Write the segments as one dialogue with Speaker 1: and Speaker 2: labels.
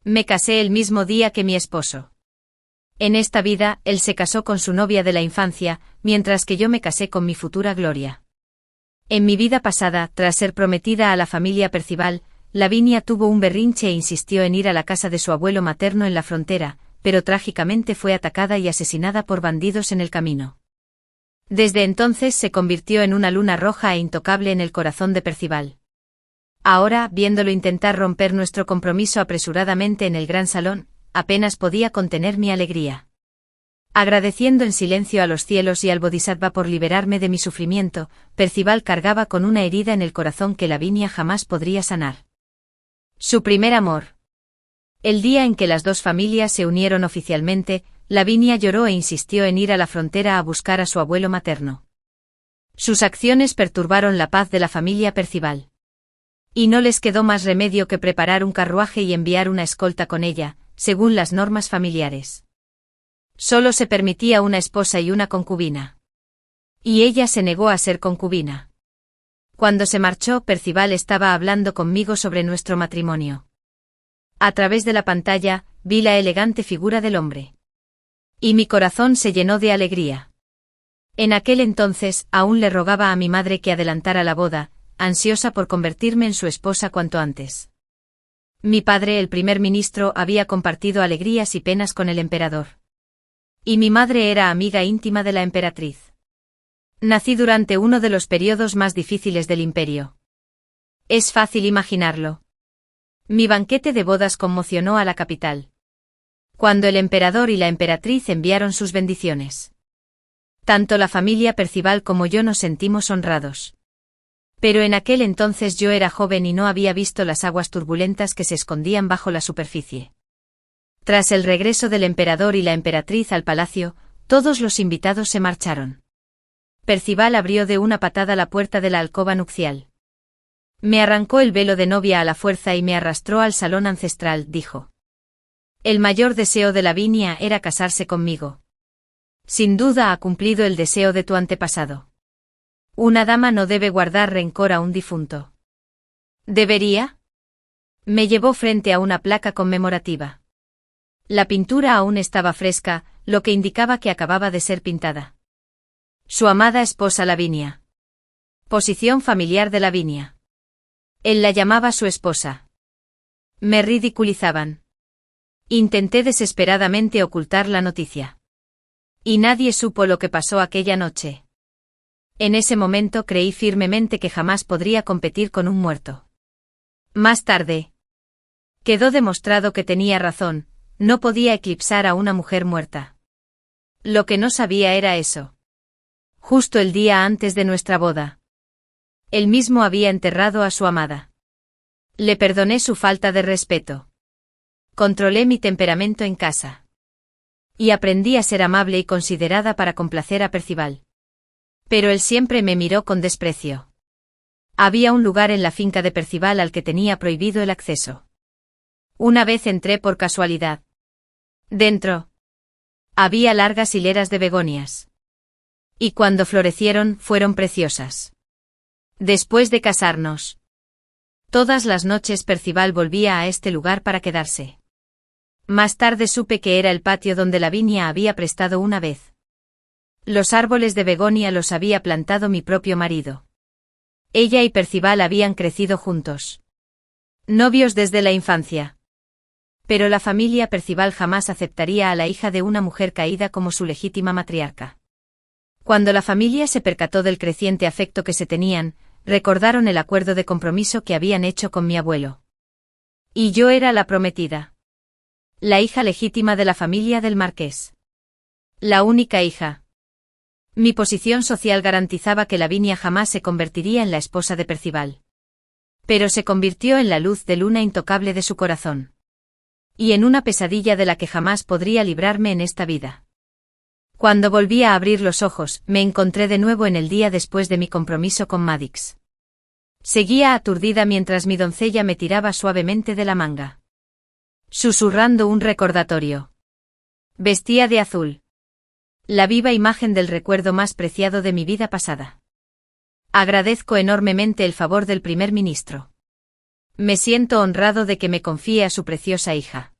Speaker 1: Me casé el mismo día que mi esposo. En esta vida, él se casó con su novia de la infancia, mientras que yo me casé con mi futura gloria. En mi vida pasada, tras ser prometida a la familia Percival, Lavinia tuvo un berrinche e insistió en ir a la casa de su abuelo materno en la frontera, pero trágicamente fue atacada y asesinada por bandidos en el camino. Desde entonces se convirtió en una luna roja e intocable en el corazón de Percival. Ahora, viéndolo intentar romper nuestro compromiso apresuradamente en el gran salón, apenas podía contener mi alegría. Agradeciendo en silencio a los cielos y al Bodhisattva por liberarme de mi sufrimiento, Percival cargaba con una herida en el corazón que Lavinia jamás podría sanar. Su primer amor. El día en que las dos familias se unieron oficialmente, Lavinia lloró e insistió en ir a la frontera a buscar a su abuelo materno. Sus acciones perturbaron la paz de la familia Percival. Y no les quedó más remedio que preparar un carruaje y enviar una escolta con ella, según las normas familiares. Solo se permitía una esposa y una concubina. Y ella se negó a ser concubina. Cuando se marchó, Percival estaba hablando conmigo sobre nuestro matrimonio. A través de la pantalla, vi la elegante figura del hombre. Y mi corazón se llenó de alegría. En aquel entonces, aún le rogaba a mi madre que adelantara la boda, ansiosa por convertirme en su esposa cuanto antes. Mi padre, el primer ministro, había compartido alegrías y penas con el emperador. Y mi madre era amiga íntima de la emperatriz. Nací durante uno de los periodos más difíciles del imperio. Es fácil imaginarlo. Mi banquete de bodas conmocionó a la capital. Cuando el emperador y la emperatriz enviaron sus bendiciones. Tanto la familia Percival como yo nos sentimos honrados. Pero en aquel entonces yo era joven y no había visto las aguas turbulentas que se escondían bajo la superficie. Tras el regreso del emperador y la emperatriz al palacio, todos los invitados se marcharon. Percival abrió de una patada la puerta de la alcoba nupcial. Me arrancó el velo de novia a la fuerza y me arrastró al salón ancestral, dijo. El mayor deseo de Lavinia era casarse conmigo. Sin duda ha cumplido el deseo de tu antepasado. Una dama no debe guardar rencor a un difunto. ¿Debería? Me llevó frente a una placa conmemorativa. La pintura aún estaba fresca, lo que indicaba que acababa de ser pintada. Su amada esposa Lavinia. Posición familiar de Lavinia. Él la llamaba su esposa. Me ridiculizaban. Intenté desesperadamente ocultar la noticia. Y nadie supo lo que pasó aquella noche. En ese momento creí firmemente que jamás podría competir con un muerto. Más tarde. Quedó demostrado que tenía razón, no podía eclipsar a una mujer muerta. Lo que no sabía era eso. Justo el día antes de nuestra boda. Él mismo había enterrado a su amada. Le perdoné su falta de respeto. Controlé mi temperamento en casa. Y aprendí a ser amable y considerada para complacer a Percival. Pero él siempre me miró con desprecio. Había un lugar en la finca de Percival al que tenía prohibido el acceso. Una vez entré por casualidad. Dentro. Había largas hileras de begonias. Y cuando florecieron, fueron preciosas. Después de casarnos. Todas las noches Percival volvía a este lugar para quedarse. Más tarde supe que era el patio donde Lavinia había prestado una vez. Los árboles de begonia los había plantado mi propio marido. Ella y Percival habían crecido juntos. Novios desde la infancia. Pero la familia Percival jamás aceptaría a la hija de una mujer caída como su legítima matriarca. Cuando la familia se percató del creciente afecto que se tenían, recordaron el acuerdo de compromiso que habían hecho con mi abuelo. Y yo era la prometida. La hija legítima de la familia del marqués. La única hija. Mi posición social garantizaba que Lavinia jamás se convertiría en la esposa de Percival. Pero se convirtió en la luz de luna intocable de su corazón. Y en una pesadilla de la que jamás podría librarme en esta vida. Cuando volví a abrir los ojos, me encontré de nuevo en el día después de mi compromiso con Madix. Seguía aturdida mientras mi doncella me tiraba suavemente de la manga. Susurrando un recordatorio. Vestía de azul. La viva imagen del recuerdo más preciado de mi vida pasada. Agradezco enormemente el favor del primer ministro. Me siento honrado de que me confíe a su preciosa hija.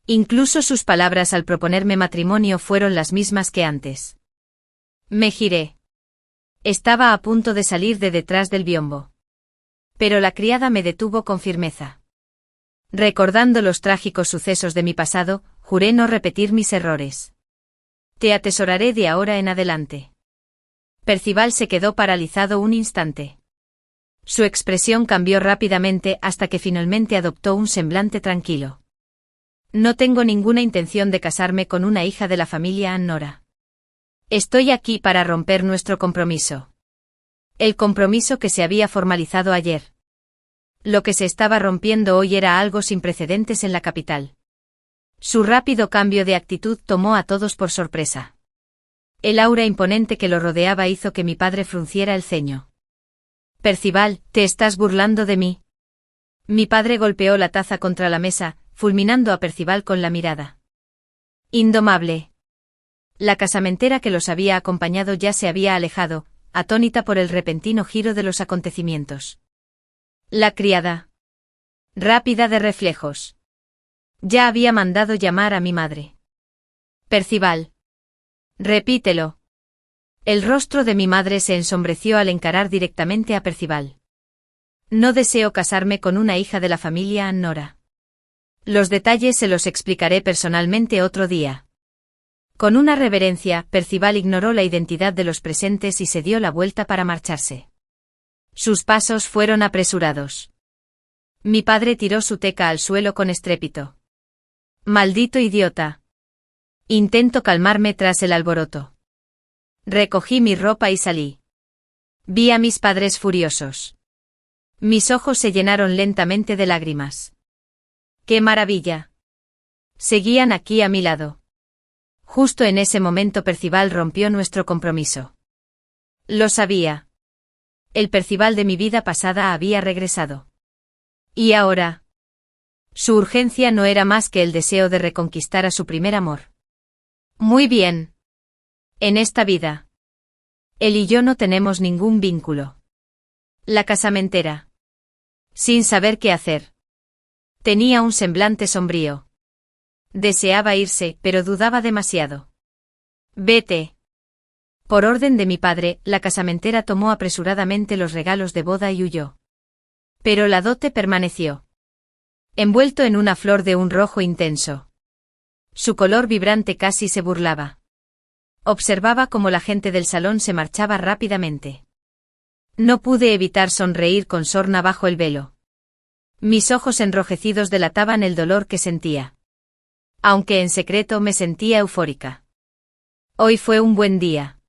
Speaker 1: Incluso sus palabras al proponerme matrimonio fueron las mismas que antes. Me giré. Estaba a punto de salir de detrás del biombo. Pero la criada me detuvo con firmeza. Recordando los trágicos sucesos de mi pasado, juré no repetir mis errores. Te atesoraré de ahora en adelante. Percival se quedó paralizado un instante. Su expresión cambió rápidamente hasta que finalmente adoptó un semblante tranquilo. No tengo ninguna intención de casarme con una hija de la familia Annora. Estoy aquí para romper nuestro compromiso. El compromiso que se había formalizado ayer. Lo que se estaba rompiendo hoy era algo sin precedentes en la capital. Su rápido cambio de actitud tomó a todos por sorpresa. El aura imponente que lo rodeaba hizo que mi padre frunciera el ceño. Percival, ¿te estás burlando de mí? Mi padre golpeó la taza contra la mesa, fulminando a Percival con la mirada. Indomable. La casamentera que los había acompañado ya se había alejado, atónita por el repentino giro de los acontecimientos. La criada. Rápida de reflejos. Ya había mandado llamar a mi madre. Percival. Repítelo. El rostro de mi madre se ensombreció al encarar directamente a Percival. No deseo casarme con una hija de la familia Annora. Los detalles se los explicaré personalmente otro día. Con una reverencia, Percival ignoró la identidad de los presentes y se dio la vuelta para marcharse. Sus pasos fueron apresurados. Mi padre tiró su teca al suelo con estrépito. Maldito idiota. Intento calmarme tras el alboroto. Recogí mi ropa y salí. Vi a mis padres furiosos. Mis ojos se llenaron lentamente de lágrimas. ¡Qué maravilla! Seguían aquí a mi lado. Justo en ese momento Percival rompió nuestro compromiso. Lo sabía. El Percival de mi vida pasada había regresado. ¿Y ahora? Su urgencia no era más que el deseo de reconquistar a su primer amor. Muy bien. En esta vida. Él y yo no tenemos ningún vínculo. La casamentera. Sin saber qué hacer. Tenía un semblante sombrío. Deseaba irse, pero dudaba demasiado. Vete. Por orden de mi padre, la casamentera tomó apresuradamente los regalos de boda y huyó. Pero la dote permaneció. Envuelto en una flor de un rojo intenso. Su color vibrante casi se burlaba. Observaba cómo la gente del salón se marchaba rápidamente. No pude evitar sonreír con sorna bajo el velo. Mis ojos enrojecidos delataban el dolor que sentía. Aunque en secreto me sentía eufórica. Hoy fue un buen día.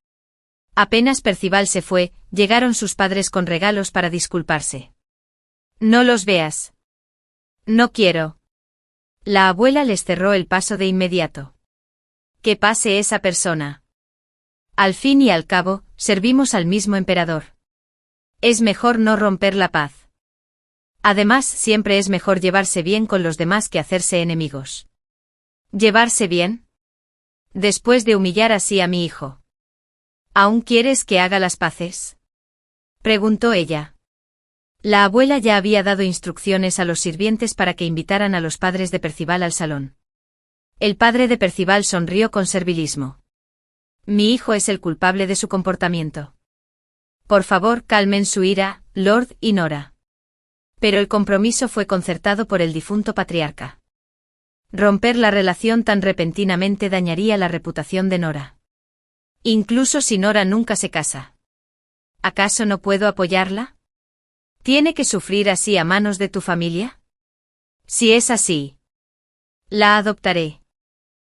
Speaker 1: Apenas Percival se fue, llegaron sus padres con regalos para disculparse. No los veas. No quiero. La abuela les cerró el paso de inmediato. Que pase esa persona. Al fin y al cabo, servimos al mismo emperador. Es mejor no romper la paz. Además, siempre es mejor llevarse bien con los demás que hacerse enemigos. ¿Llevarse bien? Después de humillar así a mi hijo. ¿Aún quieres que haga las paces? Preguntó ella. La abuela ya había dado instrucciones a los sirvientes para que invitaran a los padres de Percival al salón. El padre de Percival sonrió con servilismo. Mi hijo es el culpable de su comportamiento. Por favor, calmen su ira, Lord y Nora. Pero el compromiso fue concertado por el difunto patriarca. Romper la relación tan repentinamente dañaría la reputación de Nora. Incluso si Nora nunca se casa. ¿Acaso no puedo apoyarla? ¿Tiene que sufrir así a manos de tu familia? Si es así, la adoptaré.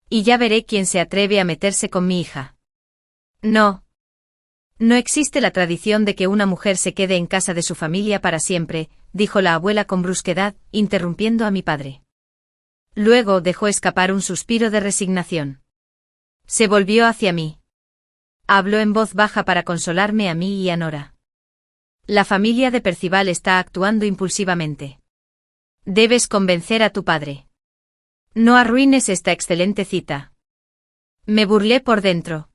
Speaker 1: Y ya veré quién se atreve a meterse con mi hija. No. No existe la tradición de que una mujer se quede en casa de su familia para siempre, dijo la abuela con brusquedad, interrumpiendo a mi padre. Luego dejó escapar un suspiro de resignación. Se volvió hacia mí. Habló en voz baja para consolarme a mí y a Nora. La familia de Percival está actuando impulsivamente. Debes convencer a tu padre. No arruines esta excelente cita. Me burlé por dentro.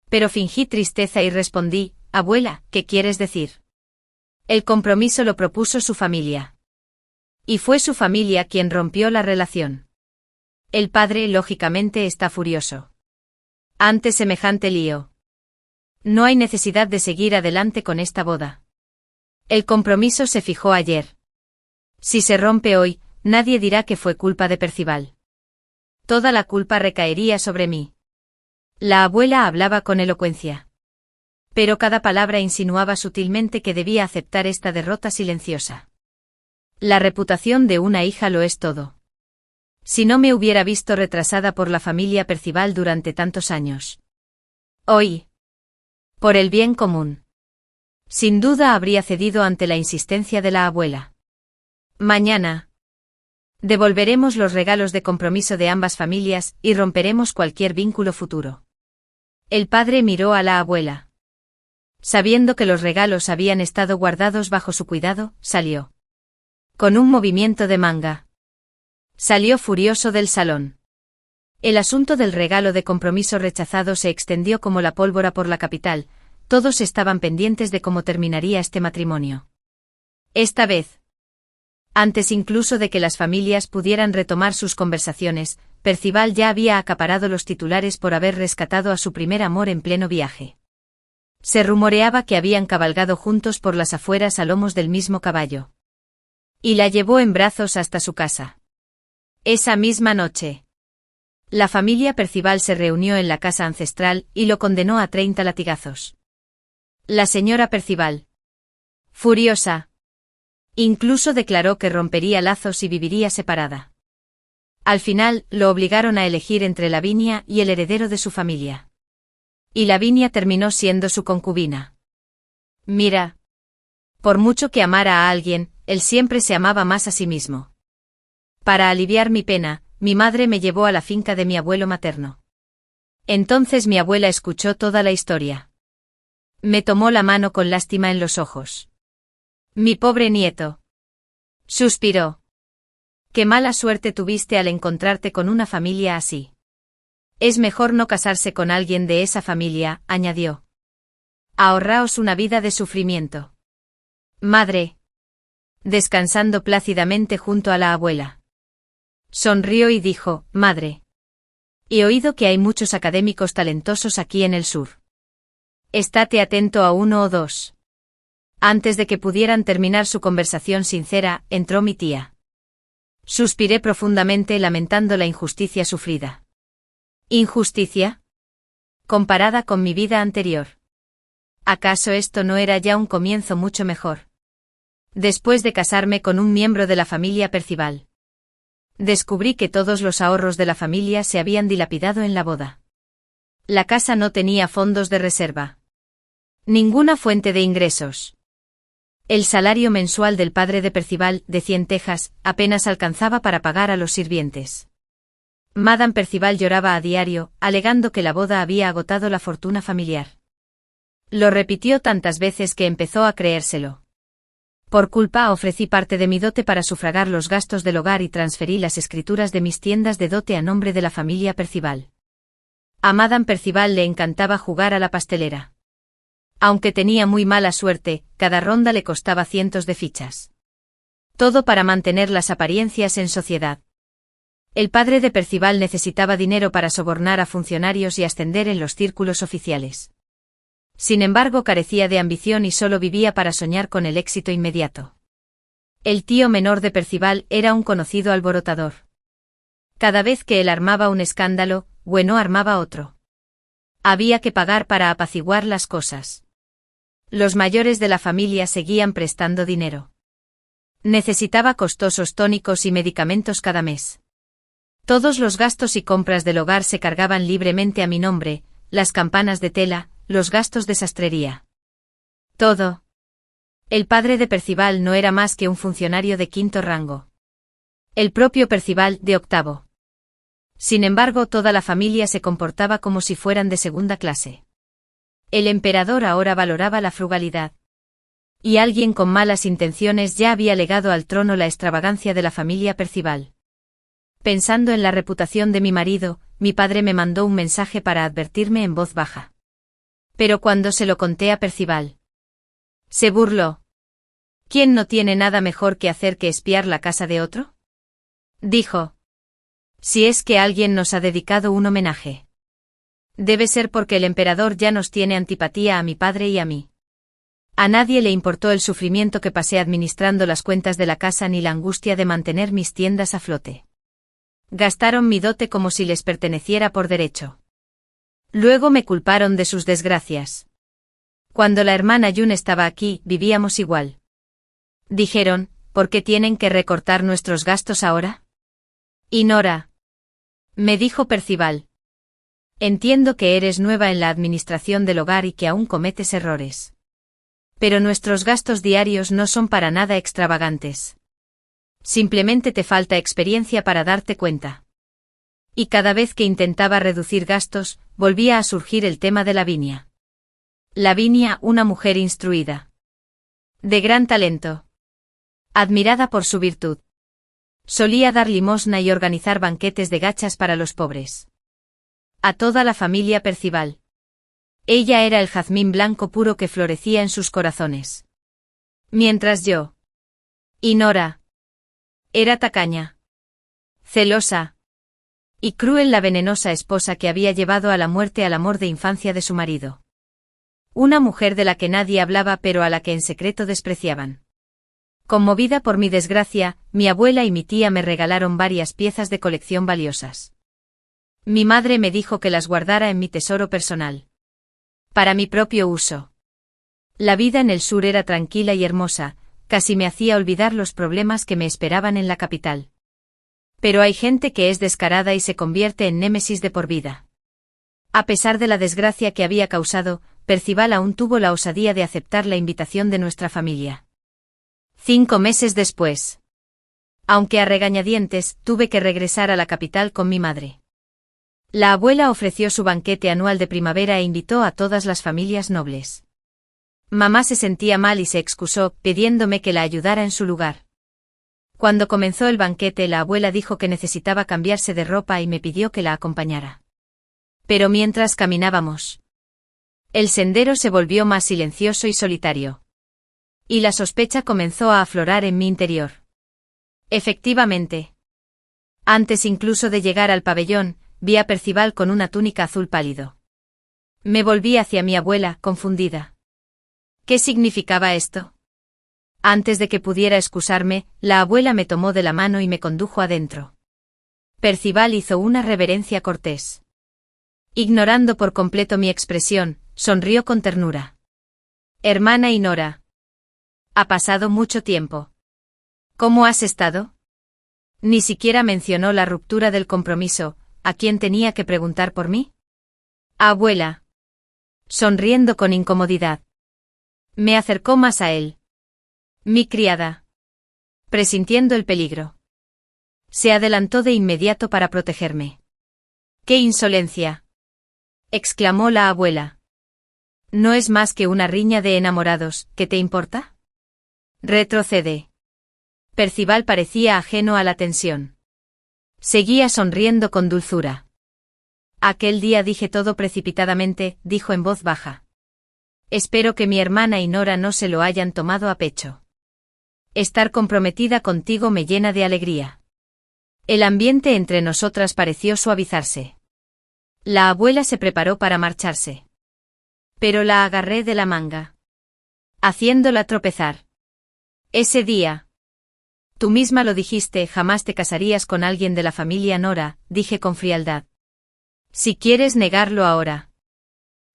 Speaker 1: Pero fingí tristeza y respondí, abuela, ¿qué quieres decir? El compromiso lo propuso su familia. Y fue su familia quien rompió la relación. El padre, lógicamente, está furioso. Ante semejante lío. No hay necesidad de seguir adelante con esta boda. El compromiso se fijó ayer. Si se rompe hoy, nadie dirá que fue culpa de Percival. Toda la culpa recaería sobre mí. La abuela hablaba con elocuencia. Pero cada palabra insinuaba sutilmente que debía aceptar esta derrota silenciosa. La reputación de una hija lo es todo. Si no me hubiera visto retrasada por la familia Percival durante tantos años. Hoy. Por el bien común. Sin duda habría cedido ante la insistencia de la abuela. Mañana. Devolveremos los regalos de compromiso de ambas familias y romperemos cualquier vínculo futuro. El padre miró a la abuela. Sabiendo que los regalos habían estado guardados bajo su cuidado, salió. Con un movimiento de manga. Salió furioso del salón. El asunto del regalo de compromiso rechazado se extendió como la pólvora por la capital, todos estaban pendientes de cómo terminaría este matrimonio. Esta vez. Antes incluso de que las familias pudieran retomar sus conversaciones, Percival ya había acaparado los titulares por haber rescatado a su primer amor en pleno viaje. Se rumoreaba que habían cabalgado juntos por las afueras a lomos del mismo caballo. Y la llevó en brazos hasta su casa. Esa misma noche. La familia Percival se reunió en la casa ancestral y lo condenó a 30 latigazos. La señora Percival. Furiosa. Incluso declaró que rompería lazos y viviría separada. Al final, lo obligaron a elegir entre Lavinia y el heredero de su familia. Y Lavinia terminó siendo su concubina. Mira. Por mucho que amara a alguien, él siempre se amaba más a sí mismo. Para aliviar mi pena, mi madre me llevó a la finca de mi abuelo materno. Entonces mi abuela escuchó toda la historia. Me tomó la mano con lástima en los ojos. Mi pobre nieto. Suspiró. Qué mala suerte tuviste al encontrarte con una familia así. Es mejor no casarse con alguien de esa familia, añadió. Ahorraos una vida de sufrimiento. Madre. Descansando plácidamente junto a la abuela. Sonrió y dijo, madre. He oído que hay muchos académicos talentosos aquí en el sur. Estate atento a uno o dos. Antes de que pudieran terminar su conversación sincera, entró mi tía. Suspiré profundamente lamentando la injusticia sufrida. ¿Injusticia? Comparada con mi vida anterior. ¿Acaso esto no era ya un comienzo mucho mejor? Después de casarme con un miembro de la familia Percival. Descubrí que todos los ahorros de la familia se habían dilapidado en la boda. La casa no tenía fondos de reserva. Ninguna fuente de ingresos. El salario mensual del padre de Percival, de 100 tejas, apenas alcanzaba para pagar a los sirvientes. Madame Percival lloraba a diario, alegando que la boda había agotado la fortuna familiar. Lo repitió tantas veces que empezó a creérselo. Por culpa ofrecí parte de mi dote para sufragar los gastos del hogar y transferí las escrituras de mis tiendas de dote a nombre de la familia Percival. A Madame Percival le encantaba jugar a la pastelera. Aunque tenía muy mala suerte, cada ronda le costaba cientos de fichas. Todo para mantener las apariencias en sociedad. El padre de Percival necesitaba dinero para sobornar a funcionarios y ascender en los círculos oficiales. Sin embargo, carecía de ambición y solo vivía para soñar con el éxito inmediato. El tío menor de Percival era un conocido alborotador. Cada vez que él armaba un escándalo, bueno armaba otro. Había que pagar para apaciguar las cosas. Los mayores de la familia seguían prestando dinero. Necesitaba costosos tónicos y medicamentos cada mes. Todos los gastos y compras del hogar se cargaban libremente a mi nombre, las campanas de tela, los gastos de sastrería. Todo. El padre de Percival no era más que un funcionario de 5º rango. El propio Percival, de 8º. Sin embargo, toda la familia se comportaba como si fueran de 2ª clase. El emperador ahora valoraba la frugalidad. Y alguien con malas intenciones ya había legado al trono la extravagancia de la familia Percival. Pensando en la reputación de mi marido, mi padre me mandó un mensaje para advertirme en voz baja. Pero cuando se lo conté a Percival, se burló. ¿Quién no tiene nada mejor que hacer que espiar la casa de otro? Dijo. Si es que alguien nos ha dedicado un homenaje. Debe ser porque el emperador ya nos tiene antipatía a mi padre y a mí. A nadie le importó el sufrimiento que pasé administrando las cuentas de la casa ni la angustia de mantener mis tiendas a flote. Gastaron mi dote como si les perteneciera por derecho. Luego me culparon de sus desgracias. Cuando la hermana Yun estaba aquí, vivíamos igual. Dijeron, ¿por qué tienen que recortar nuestros gastos ahora? Y Nora. Me dijo Percival. Entiendo que eres nueva en la administración del hogar y que aún cometes errores. Pero nuestros gastos diarios no son para nada extravagantes. Simplemente te falta experiencia para darte cuenta. Y cada vez que intentaba reducir gastos, volvía a surgir el tema de Lavinia. Lavinia, una mujer instruida. De gran talento. Admirada por su virtud. Solía dar limosna y organizar banquetes de gachas para los pobres. A toda la familia Percival. Ella era el jazmín blanco puro que florecía en sus corazones. Mientras yo. Y Nora. Era tacaña. Celosa. Y cruel, la venenosa esposa que había llevado a la muerte al amor de infancia de su marido. Una mujer de la que nadie hablaba pero a la que en secreto despreciaban. Conmovida por mi desgracia, mi abuela y mi tía me regalaron varias piezas de colección valiosas. Mi madre me dijo que las guardara en mi tesoro personal. Para mi propio uso. La vida en el sur era tranquila y hermosa, casi me hacía olvidar los problemas que me esperaban en la capital. Pero hay gente que es descarada y se convierte en némesis de por vida. A pesar de la desgracia que había causado, Percival aún tuvo la osadía de aceptar la invitación de nuestra familia. 5 meses después. Aunque a regañadientes, tuve que regresar a la capital con mi madre. La abuela ofreció su banquete anual de primavera e invitó a todas las familias nobles. Mamá se sentía mal y se excusó, pidiéndome que la ayudara en su lugar. Cuando comenzó el banquete, la abuela dijo que necesitaba cambiarse de ropa y me pidió que la acompañara. Pero mientras caminábamos, el sendero se volvió más silencioso y solitario. Y la sospecha comenzó a aflorar en mi interior. Efectivamente. Antes incluso de llegar al pabellón, vi a Percival con una túnica azul pálido. Me volví hacia mi abuela, confundida. ¿Qué significaba esto? Antes de que pudiera excusarme, la abuela me tomó de la mano y me condujo adentro. Percival hizo una reverencia cortés. Ignorando por completo mi expresión, sonrió con ternura. Hermana y Nora. Ha pasado mucho tiempo. ¿Cómo has estado? Ni siquiera mencionó la ruptura del compromiso. ¿A quién tenía que preguntar por mí? Abuela. Sonriendo con incomodidad. Me acercó más a él. Mi criada. Presintiendo el peligro. Se adelantó de inmediato para protegerme. ¡Qué insolencia! Exclamó la abuela. No es más que una riña de enamorados, ¿qué te importa? Retrocede. Percival parecía ajeno a la tensión. Seguía sonriendo con dulzura. Aquel día dije todo precipitadamente, dijo en voz baja. Espero que mi hermana y Nora no se lo hayan tomado a pecho. Estar comprometida contigo me llena de alegría. El ambiente entre nosotras pareció suavizarse. La abuela se preparó para marcharse. Pero la agarré de la manga, haciéndola tropezar. Ese día. Tú misma lo dijiste, jamás te casarías con alguien de la familia Nora, dije con frialdad. Si quieres negarlo ahora.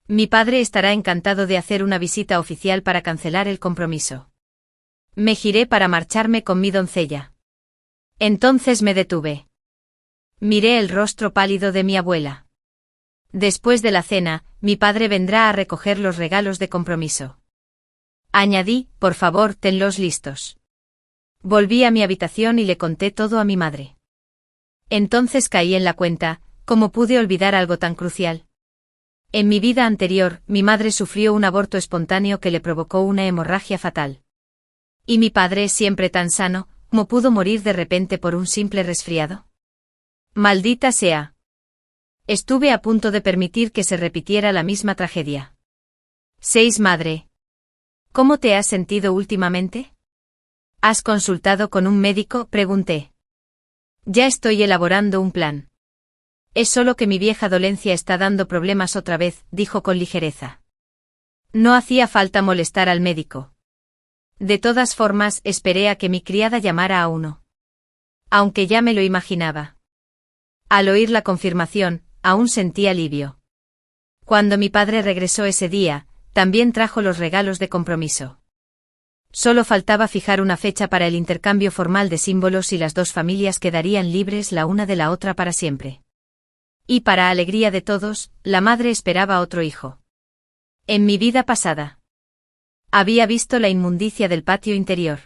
Speaker 1: Mi padre estará encantado de hacer una visita oficial para cancelar el compromiso. Me giré para marcharme con mi doncella. Entonces me detuve. Miré el rostro pálido de mi abuela. Después de la cena, mi padre vendrá a recoger los regalos de compromiso. Añadí, por favor, tenlos listos. Volví a mi habitación y le conté todo a mi madre. Entonces caí en la cuenta, ¿cómo pude olvidar algo tan crucial? En mi vida anterior, mi madre sufrió un aborto espontáneo que le provocó una hemorragia fatal. ¿Y mi padre, siempre tan sano, cómo pudo morir de repente por un simple resfriado? Maldita sea. Estuve a punto de permitir que se repitiera la misma tragedia. 6 Madre. ¿Cómo te has sentido últimamente? ¿Has consultado con un médico?, pregunté. Ya estoy elaborando un plan. Es solo que mi vieja dolencia está dando problemas otra vez, dijo con ligereza. No hacía falta molestar al médico. De todas formas, esperé a que mi criada llamara a uno. Aunque ya me lo imaginaba. Al oír la confirmación, aún sentí alivio. Cuando mi padre regresó ese día, también trajo los regalos de compromiso. Solo faltaba fijar una fecha para el intercambio formal de símbolos y las dos familias quedarían libres la una de la otra para siempre. Y para alegría de todos, la madre esperaba otro hijo. En mi vida pasada. Había visto la inmundicia del patio interior.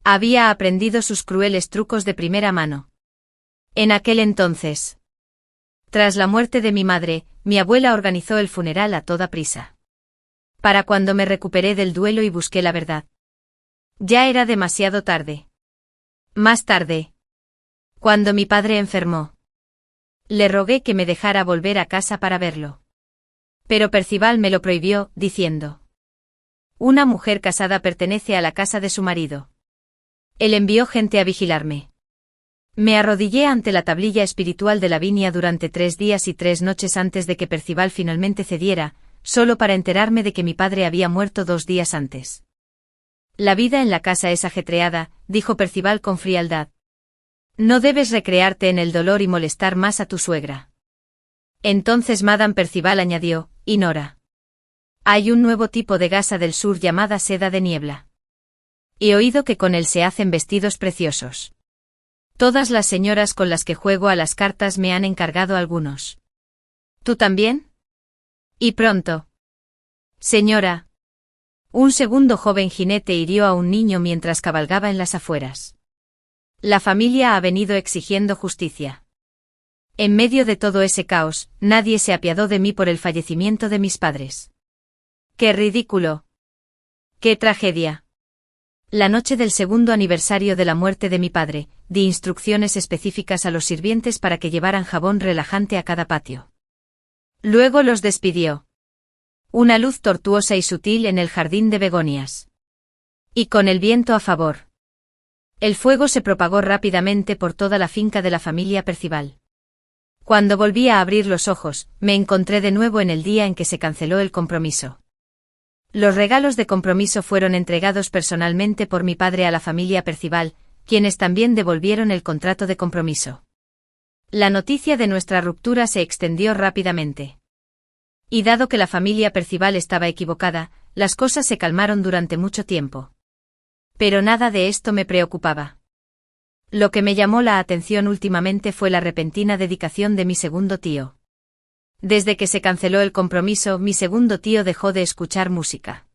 Speaker 1: Había aprendido sus crueles trucos de primera mano. En aquel entonces. Tras la muerte de mi madre, mi abuela organizó el funeral a toda prisa. Para cuando me recuperé del duelo y busqué la verdad. Ya era demasiado tarde. Más tarde. Cuando mi padre enfermó. Le rogué que me dejara volver a casa para verlo. Pero Percival me lo prohibió, diciendo: una mujer casada pertenece a la casa de su marido. Él envió gente a vigilarme. Me arrodillé ante la tablilla espiritual de Lavinia durante 3 días y 3 noches antes de que Percival finalmente cediera, solo para enterarme de que mi padre había muerto 2 días antes. La vida en la casa es ajetreada, dijo Percival con frialdad. No debes recrearte en el dolor y molestar más a tu suegra. Entonces Madame Percival añadió: y Nora. Hay un nuevo tipo de gasa del sur llamada seda de niebla. He oído que con él se hacen vestidos preciosos. Todas las señoras con las que juego a las cartas me han encargado algunos. ¿Tú también? Y pronto. Señora. Un segundo joven jinete hirió a un niño mientras cabalgaba en las afueras. La familia ha venido exigiendo justicia. En medio de todo ese caos, nadie se apiadó de mí por el fallecimiento de mis padres. ¡Qué ridículo! ¡Qué tragedia! La noche del segundo aniversario de la muerte de mi padre, di instrucciones específicas a los sirvientes para que llevaran jabón relajante a cada patio. Luego los despidió. Una luz tortuosa y sutil en el jardín de begonias. Y con el viento a favor. El fuego se propagó rápidamente por toda la finca de la familia Percival. Cuando volví a abrir los ojos, me encontré de nuevo en el día en que se canceló el compromiso. Los regalos de compromiso fueron entregados personalmente por mi padre a la familia Percival, quienes también devolvieron el contrato de compromiso. La noticia de nuestra ruptura se extendió rápidamente. Y dado que la familia Percival estaba equivocada, las cosas se calmaron durante mucho tiempo. Pero nada de esto me preocupaba. Lo que me llamó la atención últimamente fue la repentina dedicación de mi segundo tío. Desde que se canceló el compromiso, mi segundo tío dejó de escuchar música.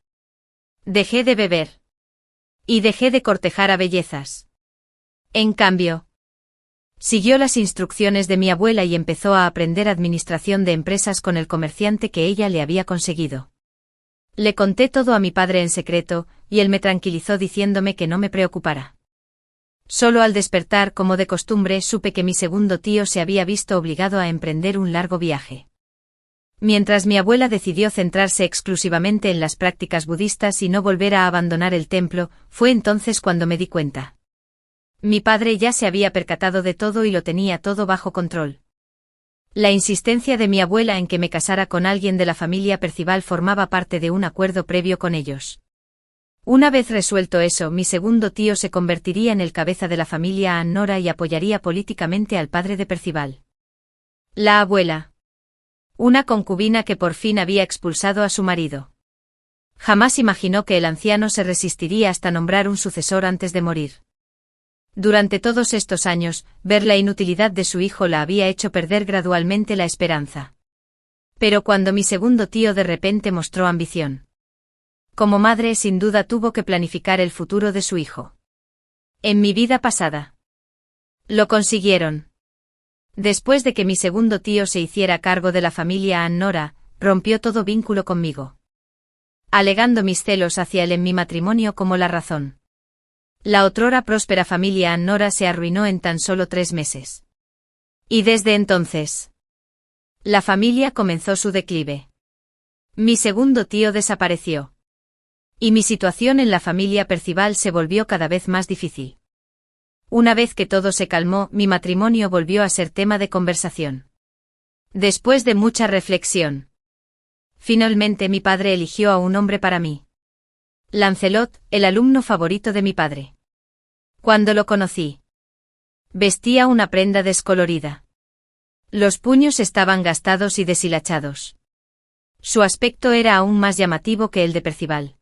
Speaker 1: Dejé de beber. Y dejé de cortejar a bellezas. En cambio, siguió las instrucciones de mi abuela y empezó a aprender administración de empresas con el comerciante que ella le había conseguido. Le conté todo a mi padre en secreto, y él me tranquilizó diciéndome que no me preocupara. Solo al despertar, como de costumbre, supe que mi segundo tío se había visto obligado a emprender un largo viaje. Mientras mi abuela decidió centrarse exclusivamente en las prácticas budistas y no volver a abandonar el templo, fue entonces cuando me di cuenta. Mi padre ya se había percatado de todo y lo tenía todo bajo control. La insistencia de mi abuela en que me casara con alguien de la familia Percival formaba parte de un acuerdo previo con ellos. Una vez resuelto eso, mi segundo tío se convertiría en el cabeza de la familia Annora y apoyaría políticamente al padre de Percival. La abuela. Una concubina que por fin había expulsado a su marido. Jamás imaginó que el anciano se resistiría hasta nombrar un sucesor antes de morir. Durante todos estos años, ver la inutilidad de su hijo la había hecho perder gradualmente la esperanza. Pero cuando mi segundo tío de repente mostró ambición. Como madre, sin duda tuvo que planificar el futuro de su hijo. En mi vida pasada. Lo consiguieron. Después de que mi segundo tío se hiciera cargo de la familia Annora, rompió todo vínculo conmigo. Alegando mis celos hacia él en mi matrimonio como la razón. La otrora próspera familia Annora se arruinó en tan solo 3 meses. Y desde entonces, la familia comenzó su declive. Mi segundo tío desapareció. Y mi situación en la familia Percival se volvió cada vez más difícil. Una vez que todo se calmó, mi matrimonio volvió a ser tema de conversación. Después de mucha reflexión, finalmente mi padre eligió a un hombre para mí. Lancelot, el alumno favorito de mi padre. Cuando lo conocí, vestía una prenda descolorida. Los puños estaban gastados y deshilachados. Su aspecto era aún más llamativo que el de Percival.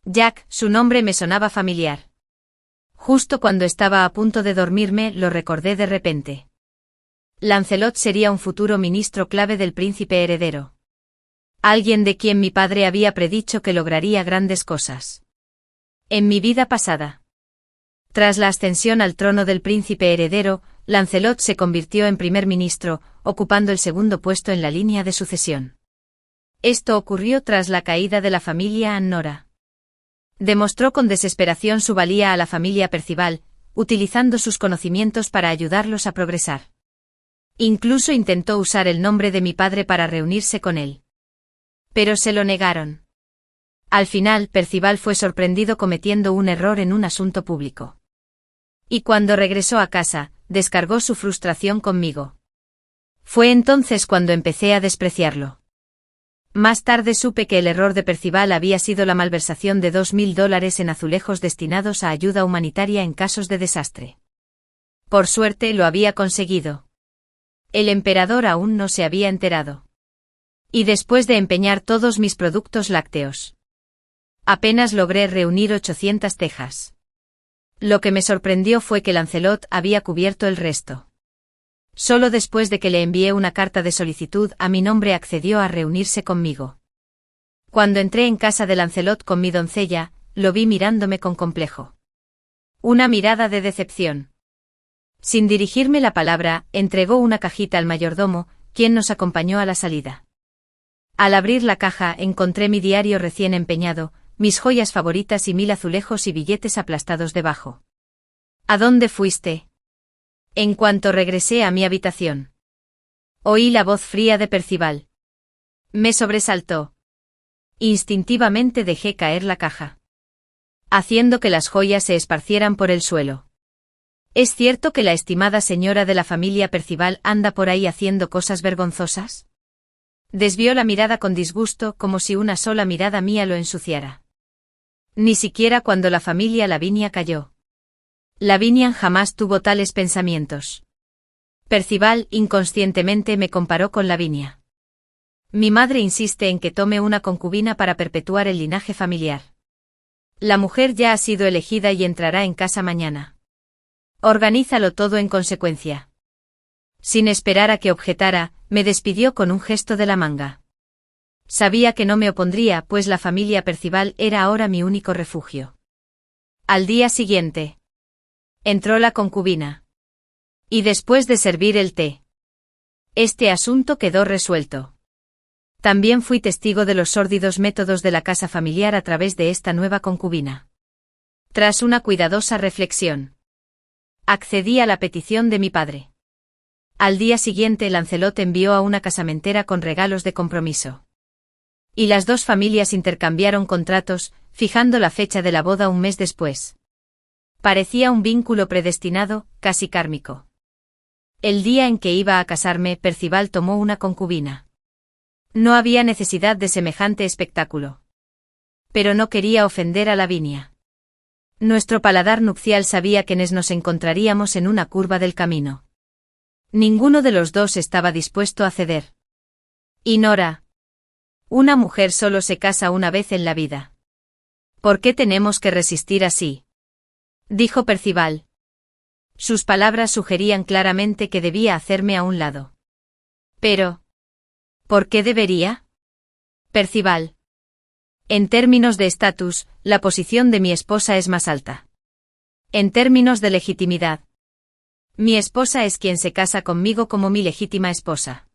Speaker 1: Jack, su nombre me sonaba familiar. Justo cuando estaba a punto de dormirme, lo recordé de repente. Lancelot sería un futuro ministro clave del príncipe heredero. Alguien de quien mi padre había predicho que lograría grandes cosas. En mi vida pasada. Tras la ascensión al trono del príncipe heredero, Lancelot se convirtió en primer ministro, ocupando el segundo puesto en la línea de sucesión. Esto ocurrió tras la caída de la familia Annora. Demostró con desesperación su valía a la familia Percival, utilizando sus conocimientos para ayudarlos a progresar. Incluso intentó usar el nombre de mi padre para reunirse con él. Pero se lo negaron. Al final, Percival fue sorprendido cometiendo un error en un asunto público. Y cuando regresó a casa, descargó su frustración conmigo. Fue entonces cuando empecé a despreciarlo. Más tarde supe que el error de Percival había sido la malversación de $2.000 en azulejos destinados a ayuda humanitaria en casos de desastre. Por suerte lo había conseguido. El emperador aún no se había enterado. Y después de empeñar todos mis productos lácteos, apenas logré reunir 800 tejas. Lo que me sorprendió fue que Lancelot había cubierto el resto. Solo después de que le envié una carta de solicitud a mi nombre accedió a reunirse conmigo. Cuando entré en casa de Lancelot con mi doncella, lo vi mirándome con complejo. Una mirada de decepción. Sin dirigirme la palabra, entregó una cajita al mayordomo, quien nos acompañó a la salida. Al abrir la caja encontré mi diario recién empeñado, mis joyas favoritas y 1000 azulejos y billetes aplastados debajo. ¿A dónde fuiste? En cuanto regresé a mi habitación, oí la voz fría de Percival. Me sobresaltó. Instintivamente dejé caer la caja, haciendo que las joyas se esparcieran por el suelo. ¿Es cierto que la estimada señora de la familia Percival anda por ahí haciendo cosas vergonzosas? Desvió la mirada con disgusto, como si una sola mirada mía lo ensuciara. Ni siquiera cuando la familia Lavinia cayó. Lavinian jamás tuvo tales pensamientos. Percival inconscientemente me comparó con Lavinia. Mi madre insiste en que tome una concubina para perpetuar el linaje familiar. La mujer ya ha sido elegida y entrará en casa mañana. Organízalo todo en consecuencia. Sin esperar a que objetara, me despidió con un gesto de la manga. Sabía que no me opondría, pues la familia Percival era ahora mi único refugio. Al día siguiente, entró la concubina. Y después de servir el té, este asunto quedó resuelto. También fui testigo de los sórdidos métodos de la casa familiar a través de esta nueva concubina. Tras una cuidadosa reflexión, accedí a la petición de mi padre. Al día siguiente Lancelot envió a una casamentera con regalos de compromiso. Y las dos familias intercambiaron contratos, fijando la fecha de la boda un mes después. Parecía un vínculo predestinado, casi kármico. El día en que iba a casarme, Percival tomó una concubina. No había necesidad de semejante espectáculo. Pero no quería ofender a Lavinia. Nuestro paladar nupcial sabía que nos encontraríamos en una curva del camino. Ninguno de los dos estaba dispuesto a ceder. Y Nora. Una mujer solo se casa una vez en la vida. ¿Por qué tenemos que resistir así?, dijo Percival. Sus palabras sugerían claramente que debía hacerme a un lado. Pero, ¿por qué debería? Percival. En términos de estatus, la posición de mi esposa es más alta. En términos de legitimidad, mi esposa es quien se casa conmigo como mi legítima esposa.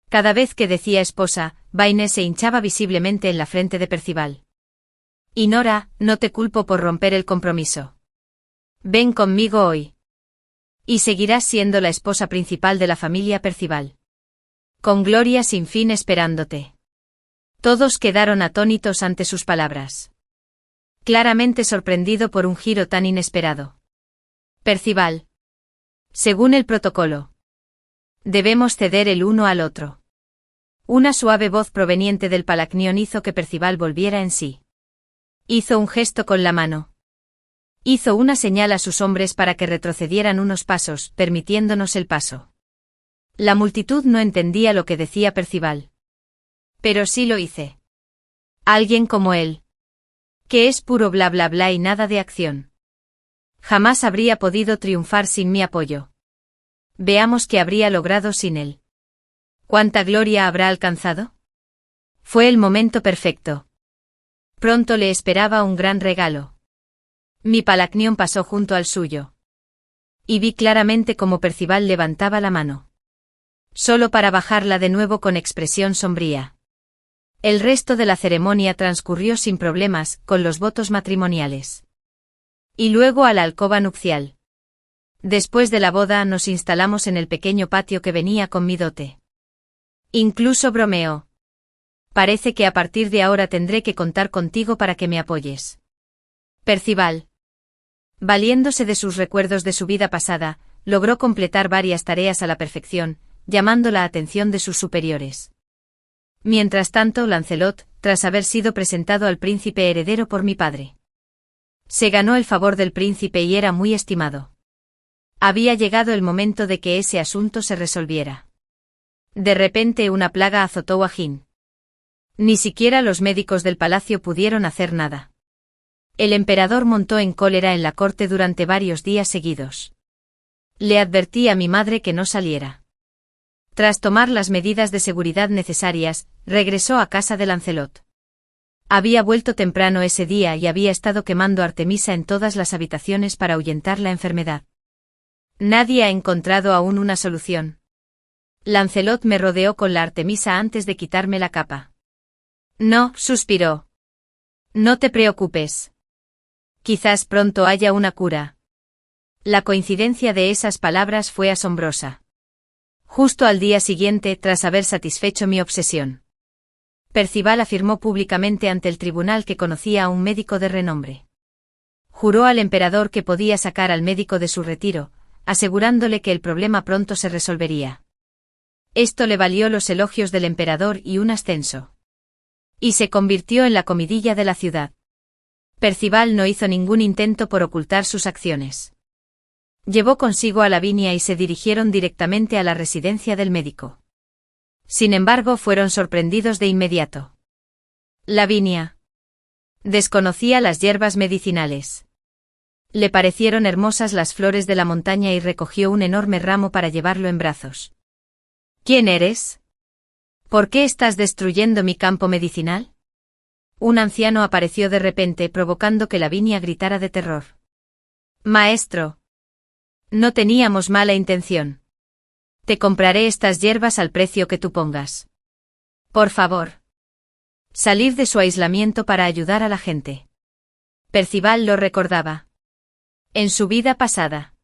Speaker 1: Cada vez que decía esposa, Vaine se hinchaba visiblemente en la frente de Percival. Y Nora, no te culpo por romper el compromiso. Ven conmigo hoy. Y seguirás siendo la esposa principal de la familia Percival. Con gloria sin fin esperándote. Todos quedaron atónitos ante sus palabras. claramente sorprendido por un giro tan inesperado. Percival. Según el protocolo. Debemos ceder el uno al otro. Una suave voz proveniente del Palacnión hizo que Percival volviera en sí. Hizo un gesto con la mano. Hizo una señal a sus hombres para que retrocedieran unos pasos, permitiéndonos el paso. La multitud no entendía lo que decía Percival. Pero sí lo hice. Alguien como él. Que es puro bla bla bla y nada de acción. Jamás habría podido triunfar sin mi apoyo. Veamos qué habría logrado sin él. ¿Cuánta gloria habrá alcanzado? Fue el momento perfecto. Pronto le esperaba un gran regalo. Mi Palacnión pasó junto al suyo. Y vi claramente cómo Percival levantaba la mano. Solo para bajarla de nuevo con expresión sombría. El resto de la ceremonia transcurrió sin problemas, con los votos matrimoniales. Y luego a la alcoba nupcial. Después de la boda nos instalamos en el pequeño patio que venía con mi dote. Incluso bromeó. Parece que a partir de ahora tendré que contar contigo para que me apoyes. Percival. Valiéndose de sus recuerdos de su vida pasada, logró completar varias tareas a la perfección, llamando la atención de sus superiores. Mientras tanto, Lancelot, tras haber sido presentado al príncipe heredero por mi padre, se ganó el favor del príncipe y era muy estimado. Había llegado el momento de que ese asunto se resolviera. De repente una plaga azotó a Jin. Ni siquiera los médicos del palacio pudieron hacer nada. El emperador montó en cólera en la corte durante varios días seguidos. Le advertí a mi madre que no saliera. Tras tomar las medidas de seguridad necesarias, regresó a casa de Lancelot. Había vuelto temprano ese día y había estado quemando Artemisa en todas las habitaciones para ahuyentar la enfermedad. Nadie ha encontrado aún una solución. Lancelot me rodeó con la Artemisa antes de quitarme la capa. No, suspiró. No te preocupes. Quizás pronto haya una cura. La coincidencia de esas palabras fue asombrosa. Justo al día siguiente, tras haber satisfecho mi obsesión, Percival afirmó públicamente ante el tribunal que conocía a un médico de renombre. Juró al emperador que podía sacar al médico de su retiro, asegurándole que el problema pronto se resolvería. Esto le valió los elogios del emperador y un ascenso. Y se convirtió en la comidilla de la ciudad. Percival no hizo ningún intento por ocultar sus acciones. Llevó consigo a Lavinia y se dirigieron directamente a la residencia del médico. Sin embargo, fueron sorprendidos de inmediato. Lavinia desconocía las hierbas medicinales. Le parecieron hermosas las flores de la montaña y recogió un enorme ramo para llevarlo en brazos. ¿Quién eres? ¿Por qué estás destruyendo mi campo medicinal? Un anciano apareció de repente, provocando que Lavinia gritara de terror. Maestro. No teníamos mala intención. Te compraré estas hierbas al precio que tú pongas. Por favor. Salir de su aislamiento para ayudar a la gente. Percival lo recordaba. En su vida pasada.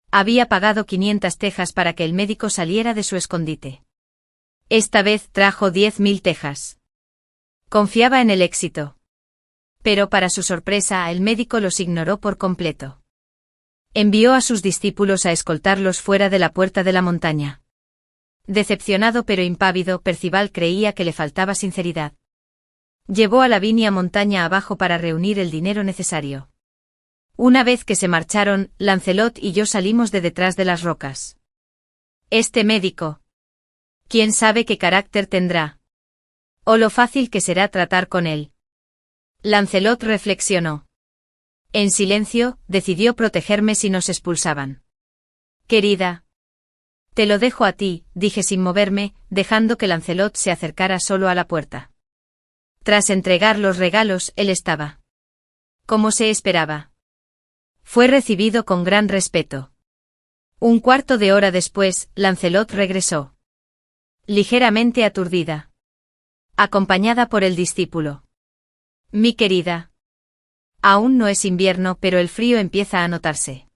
Speaker 1: Había pagado 500 tejas para que el médico saliera de su escondite. Esta vez trajo 10.000 tejas. Confiaba en el éxito. Pero para su sorpresa, el médico los ignoró por completo. Envió a sus discípulos a escoltarlos fuera de la puerta de la montaña. Decepcionado pero impávido, Percival creía que le faltaba sinceridad. Llevó a Lavinia montaña abajo para reunir el dinero necesario. Una vez que se marcharon, Lancelot y yo salimos de detrás de las rocas. Este médico. ¿Quién sabe qué carácter tendrá? O lo fácil que será tratar con él. Lancelot reflexionó. En silencio, decidió protegerme si nos expulsaban. Querida. Te lo dejo a ti, dije sin moverme, dejando que Lancelot se acercara solo a la puerta. Tras entregar los regalos, él estaba. Como se esperaba. Fue recibido con gran respeto. Un cuarto de hora después, Lancelot regresó. Ligeramente aturdida. Acompañada por el discípulo. Mi querida. Aún no es invierno, pero el frío empieza a notarse.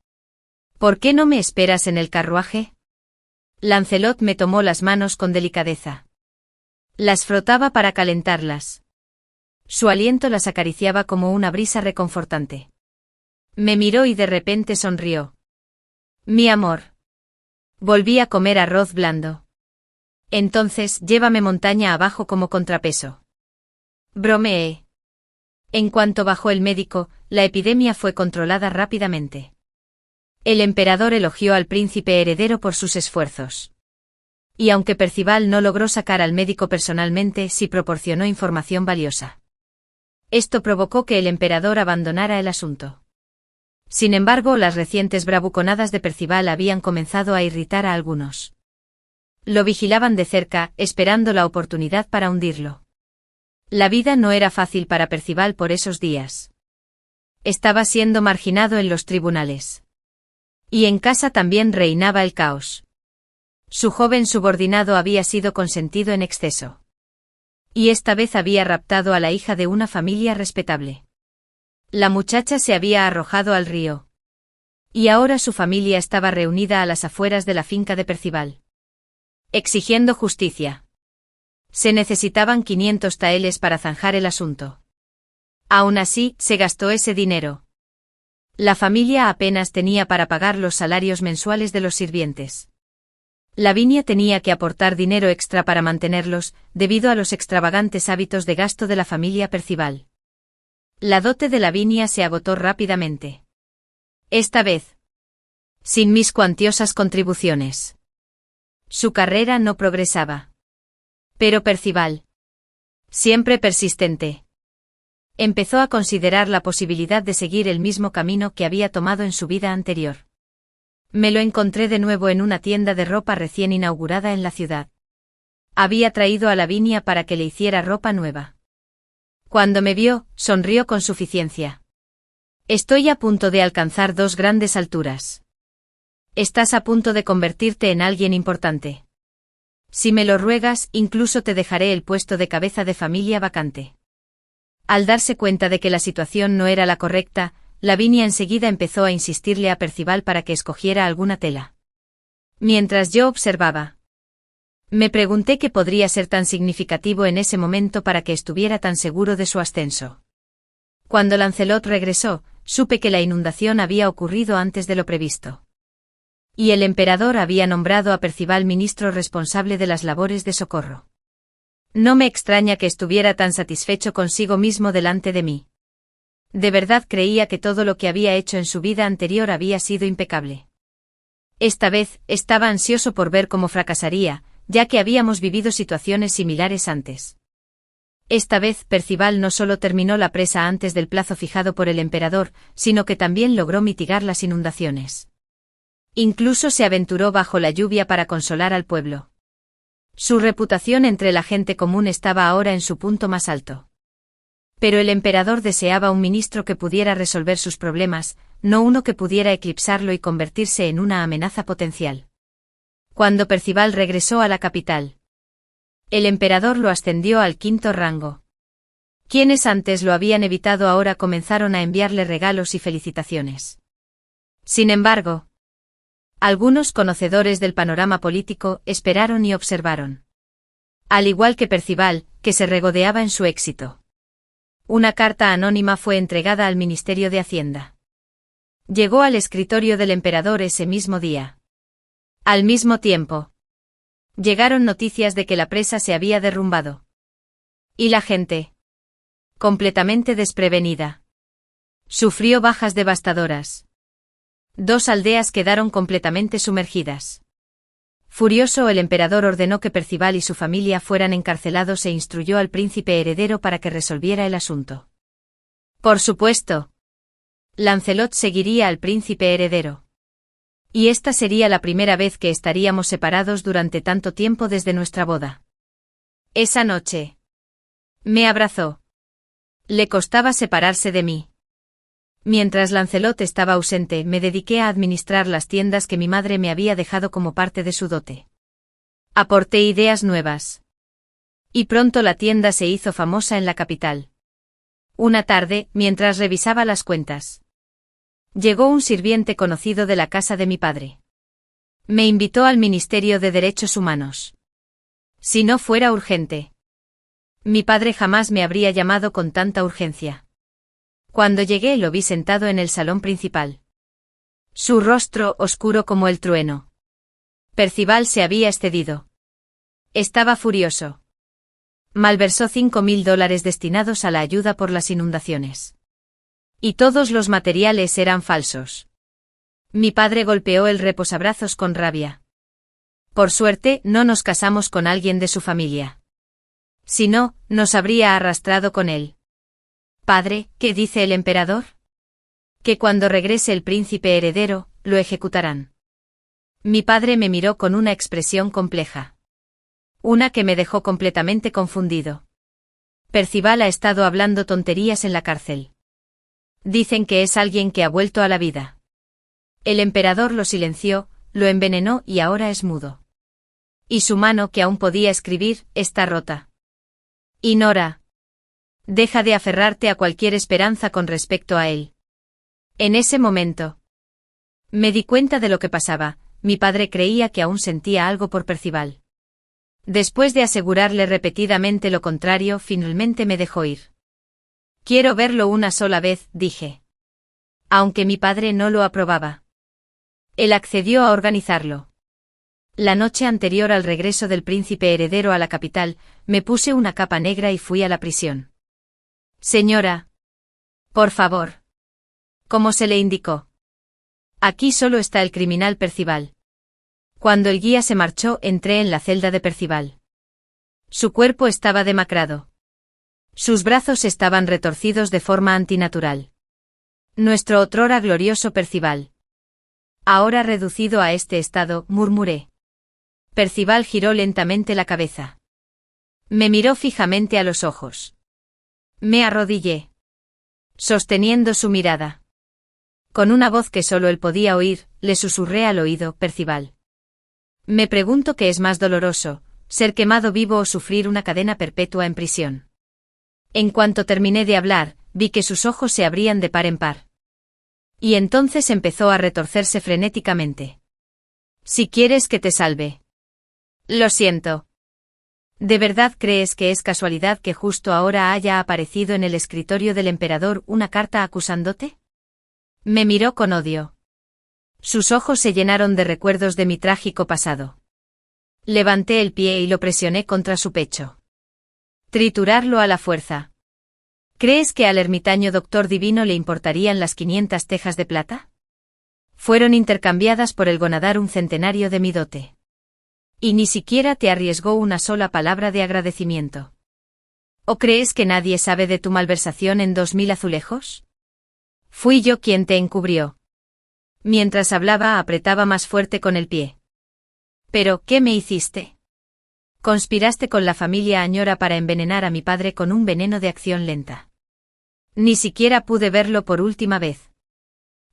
Speaker 1: ¿Por qué no me esperas en el carruaje? Lancelot me tomó las manos con delicadeza. Las frotaba para calentarlas. Su aliento las acariciaba como una brisa reconfortante. Me miró y de repente sonrió. Mi amor. Volví a comer arroz blando. Entonces, llévame montaña abajo como contrapeso. Bromeé. En cuanto bajó el médico, la epidemia fue controlada rápidamente. El emperador elogió al príncipe heredero por sus esfuerzos. Y aunque Percival no logró sacar al médico personalmente, sí proporcionó información valiosa. Esto provocó que el emperador abandonara el asunto. Sin embargo, las recientes bravuconadas de Percival habían comenzado a irritar a algunos. Lo vigilaban de cerca, esperando la oportunidad para hundirlo. La vida no era fácil para Percival por esos días. Estaba siendo marginado en los tribunales. Y en casa también reinaba el caos. Su joven subordinado había sido consentido en exceso. Y esta vez había raptado a la hija de una familia respetable. La muchacha se había arrojado al río. Y ahora su familia estaba reunida a las afueras de la finca de Percival. Exigiendo justicia. Se necesitaban 500 taeles para zanjar el asunto. Aún así, se gastó ese dinero. La familia apenas tenía para pagar los salarios mensuales de los sirvientes. Lavinia tenía que aportar dinero extra para mantenerlos, debido a los extravagantes hábitos de gasto de la familia Percival. La dote de Lavinia se agotó rápidamente. Esta vez. Sin mis cuantiosas contribuciones. Su carrera no progresaba. Pero Percival, siempre persistente, empezó a considerar la posibilidad de seguir el mismo camino que había tomado en su vida anterior. Me lo encontré de nuevo en una tienda de ropa recién inaugurada en la ciudad. Había traído a Lavinia para que le hiciera ropa nueva. Cuando me vio, sonrió con suficiencia. Estoy a punto de alcanzar 2 grandes alturas. Estás a punto de convertirte en alguien importante. Si me lo ruegas, incluso te dejaré el puesto de cabeza de familia vacante. Al darse cuenta de que la situación no era la correcta, Lavinia enseguida empezó a insistirle a Percival para que escogiera alguna tela. Mientras yo observaba, me pregunté qué podría ser tan significativo en ese momento para que estuviera tan seguro de su ascenso. Cuando Lancelot regresó, supe que la inundación había ocurrido antes de lo previsto. Y el emperador había nombrado a Percival ministro responsable de las labores de socorro. No me extraña que estuviera tan satisfecho consigo mismo delante de mí. De verdad creía que todo lo que había hecho en su vida anterior había sido impecable. Esta vez, estaba ansioso por ver cómo fracasaría, ya que habíamos vivido situaciones similares antes. Esta vez, Percival no solo terminó la presa antes del plazo fijado por el emperador, sino que también logró mitigar las inundaciones. Incluso se aventuró bajo la lluvia para consolar al pueblo. Su reputación entre la gente común estaba ahora en su punto más alto. Pero el emperador deseaba un ministro que pudiera resolver sus problemas, no uno que pudiera eclipsarlo y convertirse en una amenaza potencial. Cuando Percival regresó a la capital, el emperador lo ascendió al 5º rango. Quienes antes lo habían evitado ahora comenzaron a enviarle regalos y felicitaciones. Sin embargo, algunos conocedores del panorama político esperaron y observaron. Al igual que Percival, que se regodeaba en su éxito. Una carta anónima fue entregada al Ministerio de Hacienda. Llegó al escritorio del emperador ese mismo día. Al mismo tiempo, llegaron noticias de que la presa se había derrumbado. Y la gente, completamente desprevenida, sufrió bajas devastadoras. 2 aldeas quedaron completamente sumergidas. Furioso, el emperador ordenó que Percival y su familia fueran encarcelados e instruyó al príncipe heredero para que resolviera el asunto. Por supuesto, Lancelot seguiría al príncipe heredero. Y esta sería la primera vez que estaríamos separados durante tanto tiempo desde nuestra boda. Esa noche, me abrazó. Le costaba separarse de mí. Mientras Lancelot estaba ausente, me dediqué a administrar las tiendas que mi madre me había dejado como parte de su dote. Aporté ideas nuevas. Y pronto la tienda se hizo famosa en la capital. Una tarde, mientras revisaba las cuentas, llegó un sirviente conocido de la casa de mi padre. Me invitó al Ministerio de Derechos Humanos. Si no fuera urgente. Mi padre jamás me habría llamado con tanta urgencia. Cuando llegué lo vi sentado en el salón principal. Su rostro oscuro como el trueno. Percival se había excedido. Estaba furioso. Malversó $5.000 destinados a la ayuda por las inundaciones. Y todos los materiales eran falsos. Mi padre golpeó el reposabrazos con rabia. Por suerte, no nos casamos con alguien de su familia. Si no, nos habría arrastrado con él. Padre, ¿qué dice el emperador? Que cuando regrese el príncipe heredero, lo ejecutarán. Mi padre me miró con una expresión compleja. Una que me dejó completamente confundido. Percival ha estado hablando tonterías en la cárcel. Dicen que es alguien que ha vuelto a la vida. El emperador lo silenció, lo envenenó y ahora es mudo. Y su mano que aún podía escribir, está rota. Y Nora. Deja de aferrarte a cualquier esperanza con respecto a él. En ese momento. Me di cuenta de lo que pasaba, mi padre creía que aún sentía algo por Percival. Después de asegurarle repetidamente lo contrario, finalmente me dejó ir. Quiero verlo una sola vez, dije. Aunque mi padre no lo aprobaba. Él accedió a organizarlo. La noche anterior al regreso del príncipe heredero a la capital, me puse una capa negra y fui a la prisión. Señora. Por favor. ¿Cómo se le indicó? Aquí solo está el criminal Percival. Cuando el guía se marchó, entré en la celda de Percival. Su cuerpo estaba demacrado. Sus brazos estaban retorcidos de forma antinatural. Nuestro otrora glorioso Percival. Ahora reducido a este estado, murmuré. Percival giró lentamente la cabeza. Me miró fijamente a los ojos. Me arrodillé. Sosteniendo su mirada. Con una voz que solo él podía oír, le susurré al oído, Percival. Me pregunto qué es más doloroso, ser quemado vivo o sufrir una cadena perpetua en prisión. En cuanto terminé de hablar, vi que sus ojos se abrían de par en par. Y entonces empezó a retorcerse frenéticamente. Si quieres que te salve. Lo siento. ¿De verdad crees que es casualidad que justo ahora haya aparecido en el escritorio del emperador una carta acusándote? Me miró con odio. Sus ojos se llenaron de recuerdos de mi trágico pasado. Levanté el pie y lo presioné contra su pecho. Triturarlo a la fuerza. ¿Crees que al ermitaño doctor divino le importarían las 500 tejas de plata? Fueron intercambiadas por el Gonadar un centenario de mi dote. Y ni siquiera te arriesgó una sola palabra de agradecimiento. ¿O crees que nadie sabe de tu malversación en 2000 azulejos? Fui yo quien te encubrió. Mientras hablaba apretaba más fuerte con el pie. ¿Pero qué me hiciste? Conspiraste con la familia Añora para envenenar a mi padre con un veneno de acción lenta. Ni siquiera pude verlo por última vez.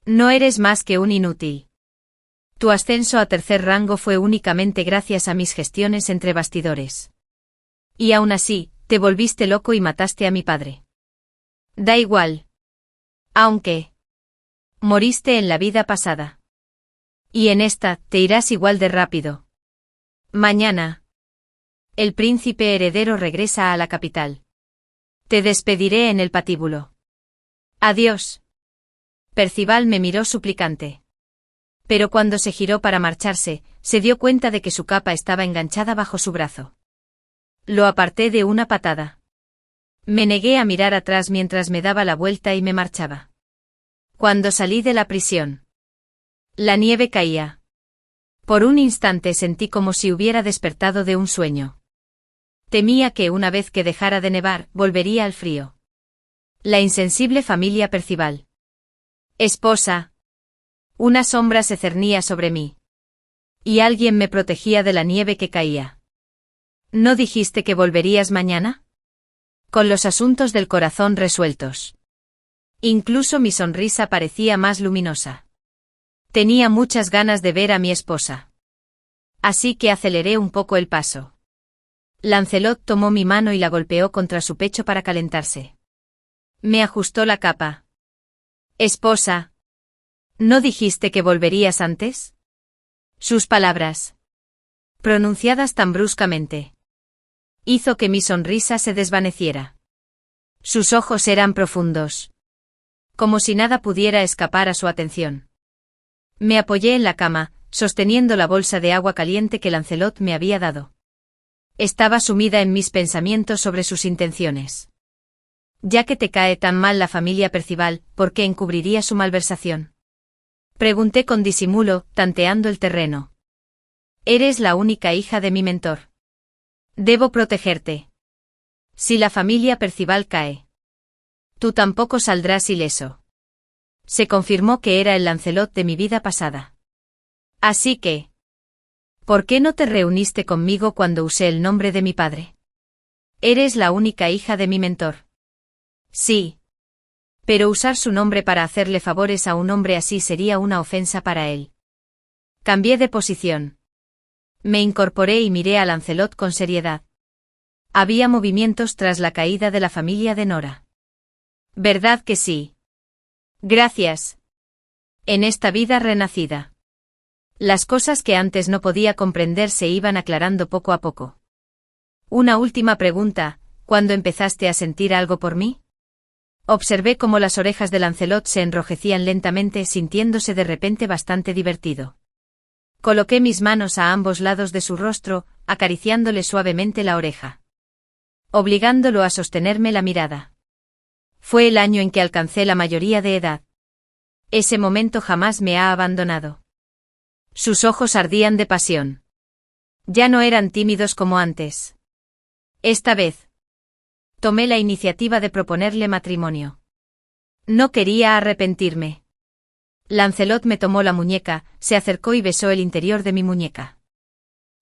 Speaker 1: No eres más que un inútil. Tu ascenso a tercer rango fue únicamente gracias a mis gestiones entre bastidores. Y aún así, te volviste loco y mataste a mi padre. Da igual. Aunque moriste en la vida pasada. Y en esta, te irás igual de rápido. Mañana. El príncipe heredero regresa a la capital. Te despediré en el patíbulo. Adiós. Percival me miró suplicante. Pero cuando se giró para marcharse, se dio cuenta de que su capa estaba enganchada bajo su brazo. Lo aparté de una patada. Me negué a mirar atrás mientras me daba la vuelta y me marchaba. Cuando salí de la prisión. La nieve caía. Por un instante sentí como si hubiera despertado de un sueño. Temía que una vez que dejara de nevar, volvería al frío. La insensible familia Percival. Esposa. Una sombra se cernía sobre mí. Y alguien me protegía de la nieve que caía. ¿No dijiste que volverías mañana? Con los asuntos del corazón resueltos. Incluso mi sonrisa parecía más luminosa. Tenía muchas ganas de ver a mi esposa. Así que aceleré un poco el paso. Lancelot tomó mi mano y la golpeó contra su pecho para calentarse. Me ajustó la capa. Esposa. ¿No dijiste que volverías antes? Sus palabras. Pronunciadas tan bruscamente. Hizo que mi sonrisa se desvaneciera. Sus ojos eran profundos. Como si nada pudiera escapar a su atención. Me apoyé en la cama, sosteniendo la bolsa de agua caliente que Lancelot me había dado. Estaba sumida en mis pensamientos sobre sus intenciones. Ya que te cae tan mal la familia Percival, ¿por qué encubriría su malversación? Pregunté con disimulo, tanteando el terreno. Eres la única hija de mi mentor. Debo protegerte. Si la familia Percival cae, tú tampoco saldrás ileso. Se confirmó que era el Lancelot de mi vida pasada. Así que, ¿por qué no te reuniste conmigo cuando usé el nombre de mi padre? Eres la única hija de mi mentor. Sí. Pero usar su nombre para hacerle favores a un hombre así sería una ofensa para él. Cambié de posición. Me incorporé y miré a Lancelot con seriedad. Había movimientos tras la caída de la familia de Nora. ¿Verdad que sí? Gracias. En esta vida renacida. Las cosas que antes no podía comprender se iban aclarando poco a poco. Una última pregunta, ¿cuándo empezaste a sentir algo por mí? Observé cómo las orejas de Lancelot se enrojecían lentamente, sintiéndose de repente bastante divertido. Coloqué mis manos a ambos lados de su rostro, acariciándole suavemente la oreja. Obligándolo a sostenerme la mirada. Fue el año en que alcancé la mayoría de edad. Ese momento jamás me ha abandonado. Sus ojos ardían de pasión. Ya no eran tímidos como antes. Esta vez, tomé la iniciativa de proponerle matrimonio. No quería arrepentirme. Lancelot me tomó la muñeca, se acercó y besó el interior de mi muñeca.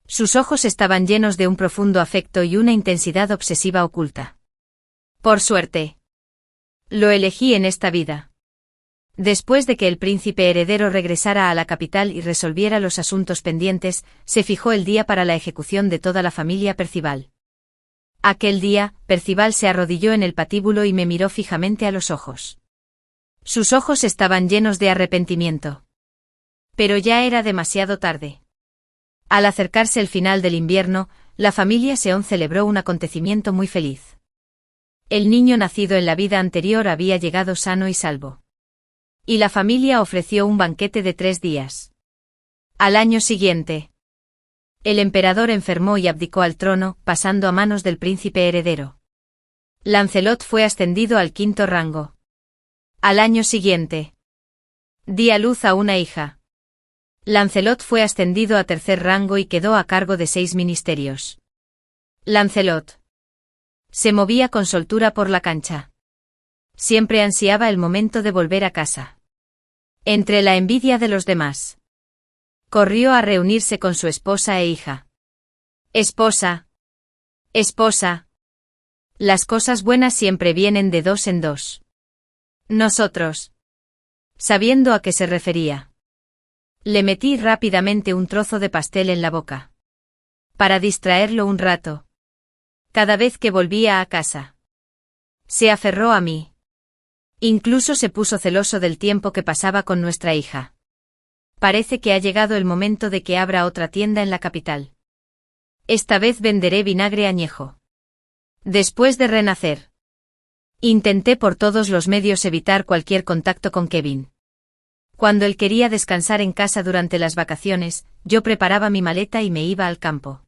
Speaker 1: Sus ojos estaban llenos de un profundo afecto y una intensidad obsesiva oculta. Por suerte. Lo elegí en esta vida. Después de que el príncipe heredero regresara a la capital y resolviera los asuntos pendientes, se fijó el día para la ejecución de toda la familia Percival. Aquel día, Percival se arrodilló en el patíbulo y me miró fijamente a los ojos. Sus ojos estaban llenos de arrepentimiento. Pero ya era demasiado tarde. Al acercarse el final del invierno, la familia Seón celebró un acontecimiento muy feliz. El niño nacido en la vida anterior había llegado sano y salvo. Y la familia ofreció un banquete de 3 días. Al año siguiente, el emperador enfermó y abdicó al trono, pasando a manos del príncipe heredero. Lancelot fue ascendido al 5º rango. Al año siguiente, di a luz a una hija. Lancelot fue ascendido a 3er rango y quedó a cargo de 6 ministerios. Lancelot se movía con soltura por la cancha. Siempre ansiaba el momento de volver a casa. Entre la envidia de los demás, corrió a reunirse con su esposa e hija. Esposa. Esposa. Las cosas buenas siempre vienen de 2 en 2. Nosotros. Sabiendo a qué se refería, le metí rápidamente un trozo de pastel en la boca. Para distraerlo un rato. Cada vez que volvía a casa, se aferró a mí. Incluso se puso celoso del tiempo que pasaba con nuestra hija. Parece que ha llegado el momento de que abra otra tienda en la capital. Esta vez venderé vinagre añejo. Después de renacer, intenté por todos los medios evitar cualquier contacto con Kevin. Cuando él quería descansar en casa durante las vacaciones, yo preparaba mi maleta y me iba al campo.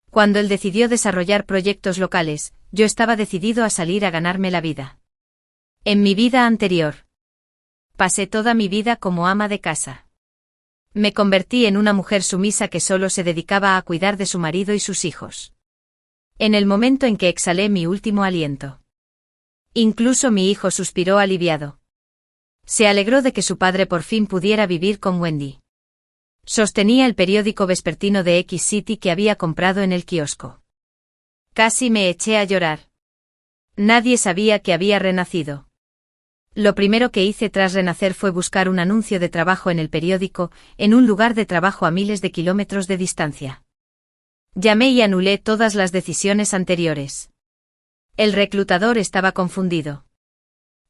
Speaker 1: Cuando él decidió desarrollar proyectos locales, yo estaba decidido a salir a ganarme la vida. En mi vida anterior, pasé toda mi vida como ama de casa. Me convertí en una mujer sumisa que solo se dedicaba a cuidar de su marido y sus hijos. En el momento en que exhalé mi último aliento, incluso mi hijo suspiró aliviado. Se alegró de que su padre por fin pudiera vivir con Wendy. Sostenía el periódico vespertino de X City que había comprado en el kiosco. Casi me eché a llorar. Nadie sabía que había renacido. Lo primero que hice tras renacer fue buscar un anuncio de trabajo en el periódico, en un lugar de trabajo a miles de kilómetros de distancia. Llamé y anulé todas las decisiones anteriores. El reclutador estaba confundido.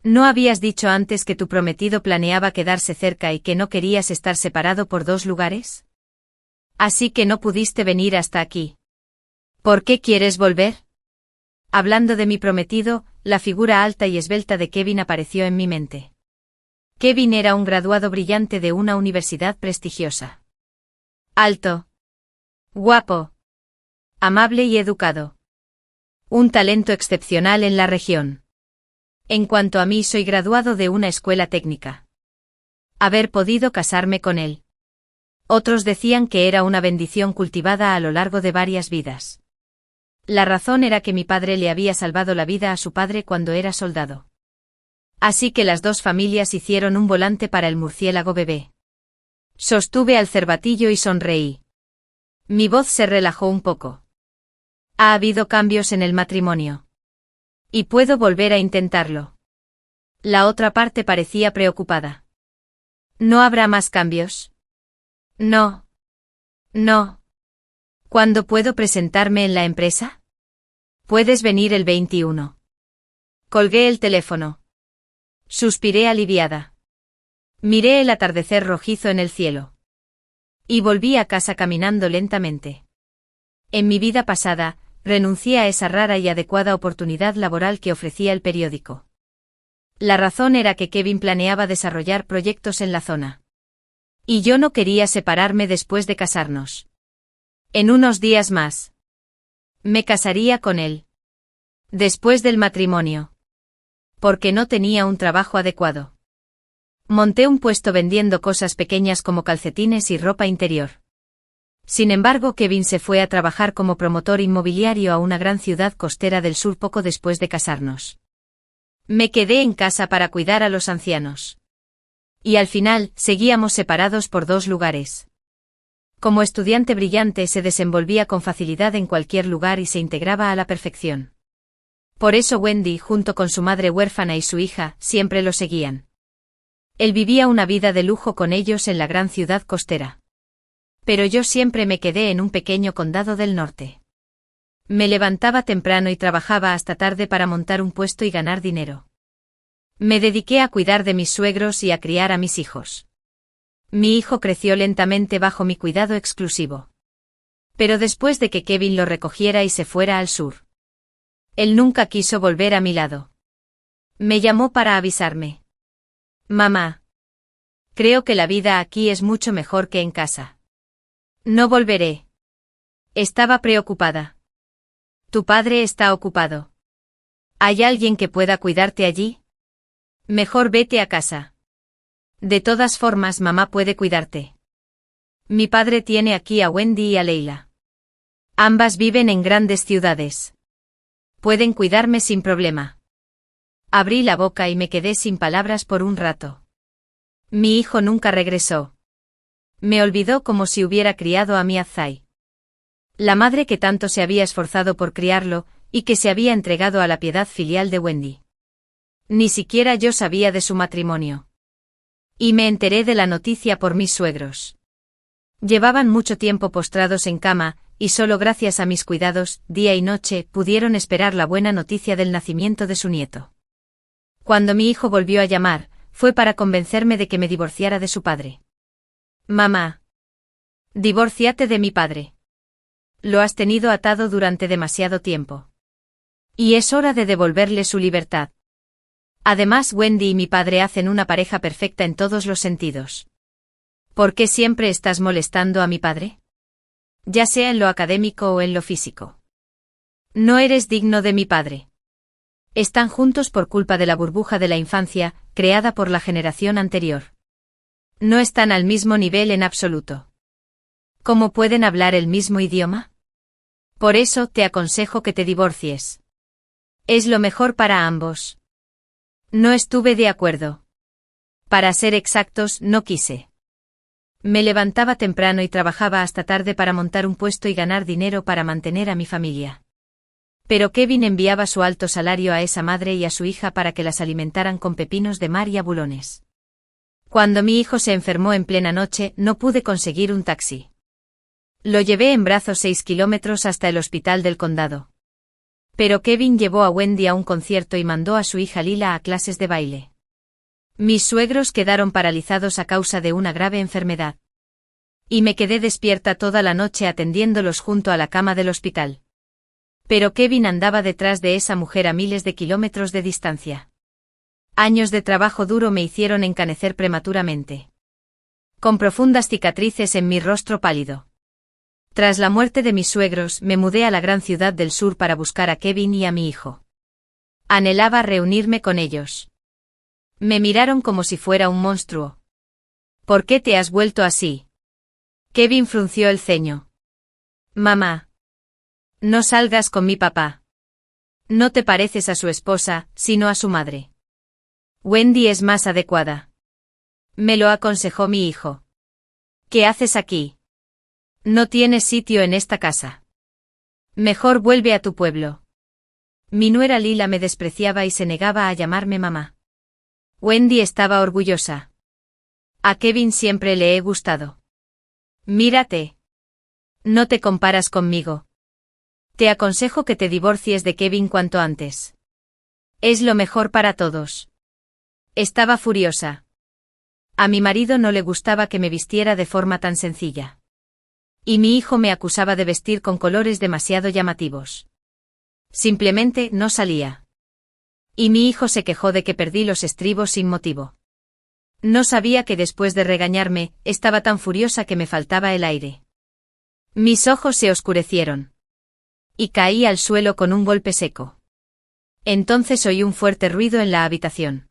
Speaker 1: ¿No habías dicho antes que tu prometido planeaba quedarse cerca y que no querías estar separado por 2 lugares? Así que no pudiste venir hasta aquí. ¿Por qué quieres volver? Hablando de mi prometido, la figura alta y esbelta de Kevin apareció en mi mente. Kevin era un graduado brillante de una universidad prestigiosa. Alto. Guapo. Amable y educado. Un talento excepcional en la región. En cuanto a mí, soy graduado de una escuela técnica. Haber podido casarme con él. Otros decían que era una bendición cultivada a lo largo de varias vidas. La razón era que mi padre le había salvado la vida a su padre cuando era soldado. Así que las dos familias hicieron un volante para el murciélago bebé. Sostuve al cervatillo y sonreí. Mi voz se relajó un poco. Ha habido cambios en el matrimonio. Y puedo volver a intentarlo. La otra parte parecía preocupada. ¿No habrá más cambios? No. No. ¿Cuándo puedo presentarme en la empresa? Puedes venir el 21. Colgué el teléfono. Suspiré aliviada. Miré el atardecer rojizo en el cielo. Y volví a casa caminando lentamente. En mi vida pasada, renuncié a esa rara y adecuada oportunidad laboral que ofrecía el periódico. La razón era que Kevin planeaba desarrollar proyectos en la zona. Y yo no quería separarme después de casarnos. En unos días más. Me casaría con él. Después del matrimonio. Porque no tenía un trabajo adecuado. Monté un puesto vendiendo cosas pequeñas como calcetines y ropa interior. Sin embargo, Kevin se fue a trabajar como promotor inmobiliario a una gran ciudad costera del sur poco después de casarnos. Me quedé en casa para cuidar a los ancianos. Y al final, seguíamos separados por 2 lugares. Como estudiante brillante se desenvolvía con facilidad en cualquier lugar y se integraba a la perfección. Por eso Wendy, junto con su madre huérfana y su hija, siempre lo seguían. Él vivía una vida de lujo con ellos en la gran ciudad costera. Pero yo siempre me quedé en un pequeño condado del norte. Me levantaba temprano y trabajaba hasta tarde para montar un puesto y ganar dinero. Me dediqué a cuidar de mis suegros y a criar a mis hijos. Mi hijo creció lentamente bajo mi cuidado exclusivo. Pero después de que Kevin lo recogiera y se fuera al sur. Él nunca quiso volver a mi lado. Me llamó para avisarme. Mamá. Creo que la vida aquí es mucho mejor que en casa. No volveré. Estaba preocupada. Tu padre está ocupado. ¿Hay alguien que pueda cuidarte allí? Mejor vete a casa. De todas formas, mamá puede cuidarte. Mi padre tiene aquí a Wendy y a Leila. Ambas viven en grandes ciudades. Pueden cuidarme sin problema. Abrí la boca y me quedé sin palabras por un rato. Mi hijo nunca regresó. Me olvidó como si hubiera criado a mi Azai. La madre que tanto se había esforzado por criarlo, y que se había entregado a la piedad filial de Wendy. Ni siquiera yo sabía de su matrimonio. Y me enteré de la noticia por mis suegros. Llevaban mucho tiempo postrados en cama, y solo gracias a mis cuidados, día y noche, pudieron esperar la buena noticia del nacimiento de su nieto. Cuando mi hijo volvió a llamar, fue para convencerme de que me divorciara de su padre. Mamá. Divórciate de mi padre. Lo has tenido atado durante demasiado tiempo. Y es hora de devolverle su libertad. Además, Wendy y mi padre hacen una pareja perfecta en todos los sentidos. ¿Por qué siempre estás molestando a mi padre? Ya sea en lo académico o en lo físico. No eres digno de mi padre. Están juntos por culpa de la burbuja de la infancia, creada por la generación anterior. No están al mismo nivel en absoluto. ¿Cómo pueden hablar el mismo idioma? Por eso te aconsejo que te divorcies. Es lo mejor para ambos. No estuve de acuerdo. Para ser exactos, no quise. Me levantaba temprano y trabajaba hasta tarde para montar un puesto y ganar dinero para mantener a mi familia. Pero Kevin enviaba su alto salario a esa madre y a su hija para que las alimentaran con pepinos de mar y abulones. Cuando mi hijo se enfermó en plena noche, no pude conseguir un taxi. Lo llevé en brazos 6 kilómetros hasta el hospital del condado. Pero Kevin llevó a Wendy a un concierto y mandó a su hija Lila a clases de baile. Mis suegros quedaron paralizados a causa de una grave enfermedad. Y me quedé despierta toda la noche atendiéndolos junto a la cama del hospital. Pero Kevin andaba detrás de esa mujer a miles de kilómetros de distancia. Años de trabajo duro me hicieron encanecer prematuramente. Con profundas cicatrices en mi rostro pálido. Tras la muerte de mis suegros, me mudé a la gran ciudad del sur para buscar a Kevin y a mi hijo. Anhelaba reunirme con ellos. Me miraron como si fuera un monstruo. ¿Por qué te has vuelto así? Kevin frunció el ceño. Mamá. No salgas con mi papá. No te pareces a su esposa, sino a su madre. Wendy es más adecuada. Me lo aconsejó mi hijo. ¿Qué haces aquí? No tienes sitio en esta casa. Mejor vuelve a tu pueblo. Mi nuera Lila me despreciaba y se negaba a llamarme mamá. Wendy estaba orgullosa. A Kevin siempre le he gustado. Mírate. No te comparas conmigo. Te aconsejo que te divorcies de Kevin cuanto antes. Es lo mejor para todos. Estaba furiosa. A mi marido no le gustaba que me vistiera de forma tan sencilla. Y mi hijo me acusaba de vestir con colores demasiado llamativos. Simplemente no salía. Y mi hijo se quejó de que perdí los estribos sin motivo. No sabía que después de regañarme, estaba tan furiosa que me faltaba el aire. Mis ojos se oscurecieron. Y caí al suelo con un golpe seco. Entonces oí un fuerte ruido en la habitación.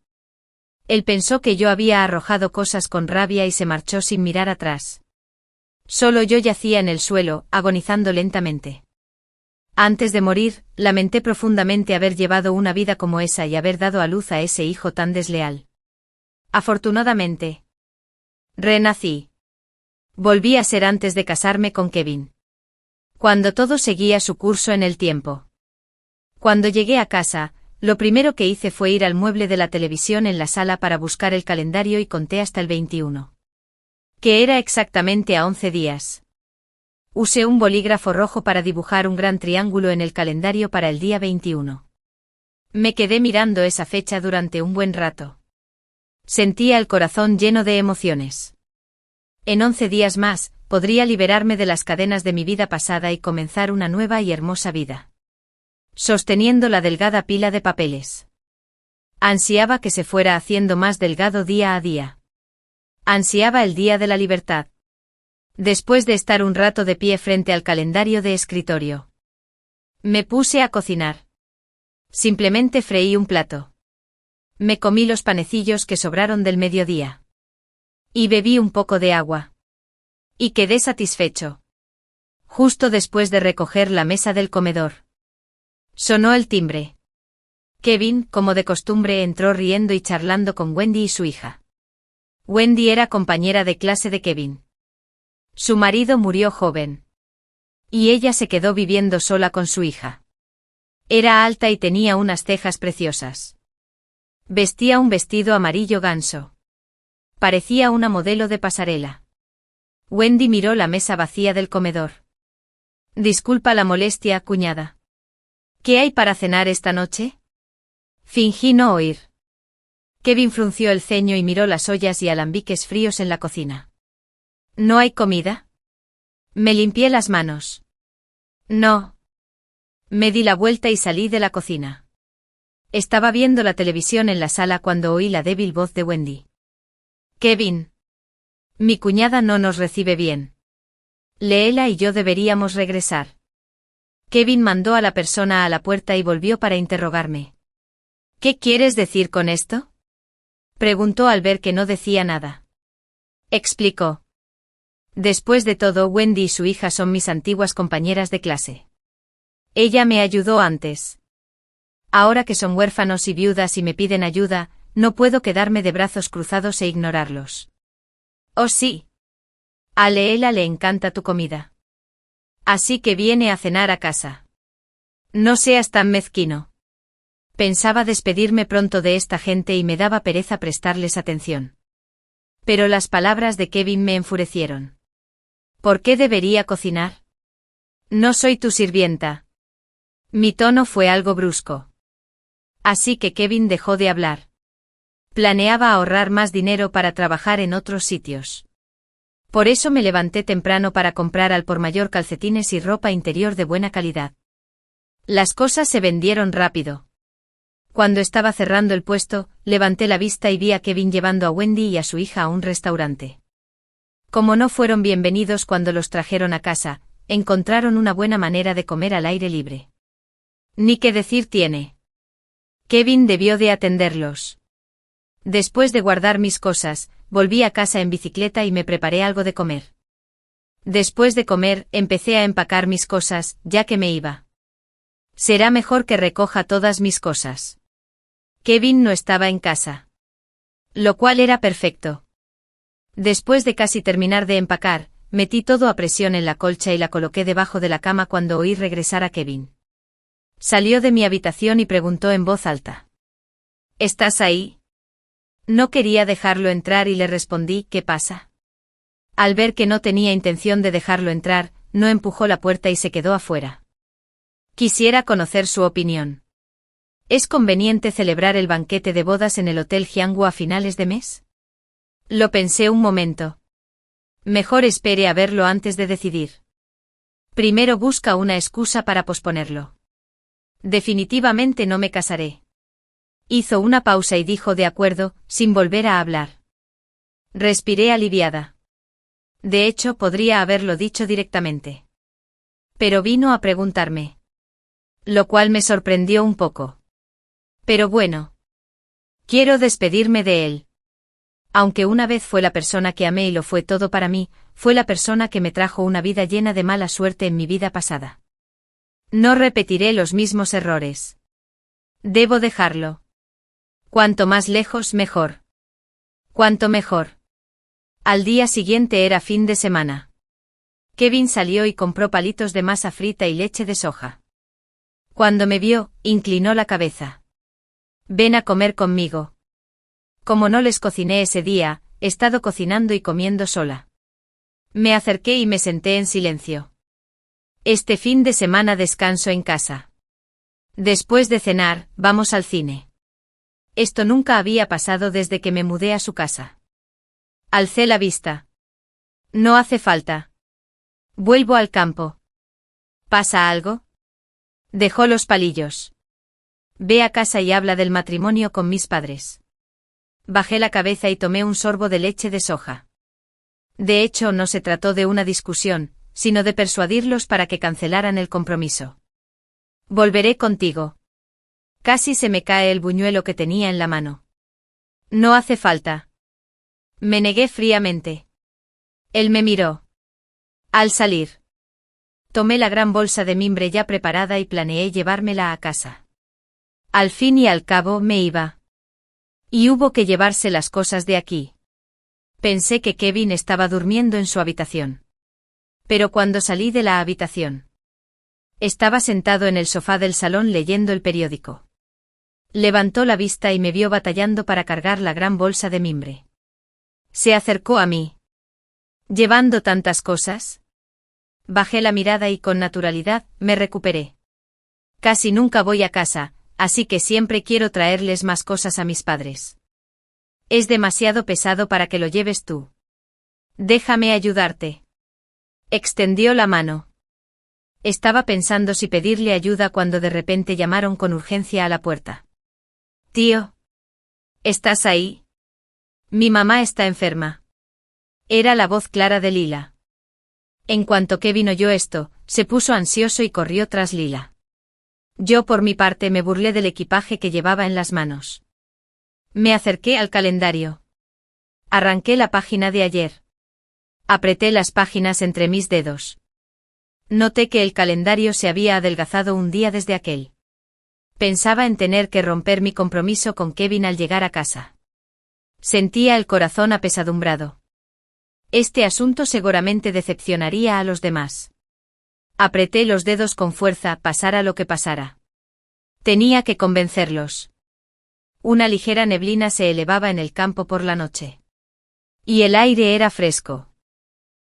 Speaker 1: Él pensó que yo había arrojado cosas con rabia y se marchó sin mirar atrás. Solo yo yacía en el suelo, agonizando lentamente. Antes de morir, lamenté profundamente haber llevado una vida como esa y haber dado a luz a ese hijo tan desleal. Afortunadamente, renací. Volví a ser antes de casarme con Kevin. Cuando todo seguía su curso en el tiempo. Cuando llegué a casa, lo primero que hice fue ir al mueble de la televisión en la sala para buscar el calendario y conté hasta el 21. Que era exactamente a 11 días. Usé un bolígrafo rojo para dibujar un gran triángulo en el calendario para el día 21. Me quedé mirando esa fecha durante un buen rato. Sentía el corazón lleno de emociones. En 11 días más, podría liberarme de las cadenas de mi vida pasada y comenzar una nueva y hermosa vida. Sosteniendo la delgada pila de papeles. Ansiaba que se fuera haciendo más delgado día a día. Ansiaba el día de la libertad. Después de estar un rato de pie frente al calendario de escritorio. Me puse a cocinar. Simplemente freí un plato. Me comí los panecillos que sobraron del mediodía. Y bebí un poco de agua. Y quedé satisfecho. Justo después de recoger la mesa del comedor. Sonó el timbre. Kevin, como de costumbre, entró riendo y charlando con Wendy y su hija. Wendy era compañera de clase de Kevin. Su marido murió joven. Y ella se quedó viviendo sola con su hija. Era alta y tenía unas cejas preciosas. Vestía un vestido amarillo ganso. Parecía una modelo de pasarela. Wendy miró la mesa vacía del comedor. Disculpa la molestia, cuñada. ¿Qué hay para cenar esta noche? Fingí no oír. Kevin frunció el ceño y miró las ollas y alambiques fríos en la cocina. ¿No hay comida? Me limpié las manos. No. Me di la vuelta y salí de la cocina. Estaba viendo la televisión en la sala cuando oí la débil voz de Wendy. Kevin. Mi cuñada no nos recibe bien. Leela y yo deberíamos regresar. Kevin mandó a la persona a la puerta y volvió para interrogarme. ¿Qué quieres decir con esto? Preguntó al ver que no decía nada. Explicó. Después de todo, Wendy y su hija son mis antiguas compañeras de clase. Ella me ayudó antes. Ahora que son huérfanos y viudas y me piden ayuda, no puedo quedarme de brazos cruzados e ignorarlos. Oh sí. A Leela le encanta tu comida. Así que viene a cenar a casa. No seas tan mezquino. Pensaba despedirme pronto de esta gente y me daba pereza prestarles atención. Pero las palabras de Kevin me enfurecieron. ¿Por qué debería cocinar? No soy tu sirvienta. Mi tono fue algo brusco. Así que Kevin dejó de hablar. Planeaba ahorrar más dinero para trabajar en otros sitios. Por eso me levanté temprano para comprar al por mayor calcetines y ropa interior de buena calidad. Las cosas se vendieron rápido. Cuando estaba cerrando el puesto, levanté la vista y vi a Kevin llevando a Wendy y a su hija a un restaurante. Como no fueron bienvenidos cuando los trajeron a casa, encontraron una buena manera de comer al aire libre. Ni qué decir tiene. Kevin debió de atenderlos. Después de guardar mis cosas, volví a casa en bicicleta y me preparé algo de comer. Después de comer, empecé a empacar mis cosas, ya que me iba. Será mejor que recoja todas mis cosas. Kevin no estaba en casa. Lo cual era perfecto. Después de casi terminar de empacar, metí todo a presión en la colcha y la coloqué debajo de la cama cuando oí regresar a Kevin. Salió de mi habitación y preguntó en voz alta. ¿Estás ahí? No quería dejarlo entrar y le respondí, ¿qué pasa? Al ver que no tenía intención de dejarlo entrar, no empujó la puerta y se quedó afuera. Quisiera conocer su opinión. ¿Es conveniente celebrar el banquete de bodas en el Hotel Jianghu a finales de mes? Lo pensé un momento. Mejor espere a verlo antes de decidir. Primero busca una excusa para posponerlo. Definitivamente no me casaré. Hizo una pausa y dijo de acuerdo, sin volver a hablar. Respiré aliviada. De hecho, podría haberlo dicho directamente. Pero vino a preguntarme. Lo cual me sorprendió un poco. Pero bueno. Quiero despedirme de él. Aunque una vez fue la persona que amé y lo fue todo para mí, fue la persona que me trajo una vida llena de mala suerte en mi vida pasada. No repetiré los mismos errores. Debo dejarlo. Cuanto más lejos, mejor. Cuanto mejor. Al día siguiente era fin de semana. Kevin salió y compró palitos de masa frita y leche de soja. Cuando me vio, inclinó la cabeza. Ven a comer conmigo. Como no les cociné ese día, he estado cocinando y comiendo sola. Me acerqué y me senté en silencio. Este fin de semana descanso en casa. Después de cenar, vamos al cine. Esto nunca había pasado desde que me mudé a su casa. Alcé la vista. No hace falta. Vuelvo al campo. ¿Pasa algo? Dejó los palillos. Ve a casa y habla del matrimonio con mis padres. Bajé la cabeza y tomé un sorbo de leche de soja. De hecho, no se trató de una discusión, sino de persuadirlos para que cancelaran el compromiso. Volveré contigo. Casi se me cae el buñuelo que tenía en la mano. No hace falta. Me negué fríamente. Él me miró. Al salir, tomé la gran bolsa de mimbre ya preparada y planeé llevármela a casa. Al fin y al cabo me iba. Y hubo que llevarse las cosas de aquí. Pensé que Kevin estaba durmiendo en su habitación. Pero cuando salí de la habitación, estaba sentado en el sofá del salón leyendo el periódico. Levantó la vista y me vio batallando para cargar la gran bolsa de mimbre. Se acercó a mí. ¿Llevando tantas cosas? Bajé la mirada y con naturalidad me recuperé. Casi nunca voy a casa, así que siempre quiero traerles más cosas a mis padres. Es demasiado pesado para que lo lleves tú. Déjame ayudarte. Extendió la mano. Estaba pensando si pedirle ayuda cuando de repente llamaron con urgencia a la puerta. Tío. ¿Estás ahí? Mi mamá está enferma. Era la voz clara de Lila. En cuanto Kevin oyó esto, se puso ansioso y corrió tras Lila. Yo por mi parte me burlé del equipaje que llevaba en las manos. Me acerqué al calendario. Arranqué la página de ayer. Apreté las páginas entre mis dedos. Noté que el calendario se había adelgazado un día desde aquel. Pensaba en tener que romper mi compromiso con Kevin al llegar a casa. Sentía el corazón apesadumbrado. Este asunto seguramente decepcionaría a los demás. Apreté los dedos con fuerza, pasara lo que pasara. Tenía que convencerlos. Una ligera neblina se elevaba en el campo por la noche. Y el aire era fresco.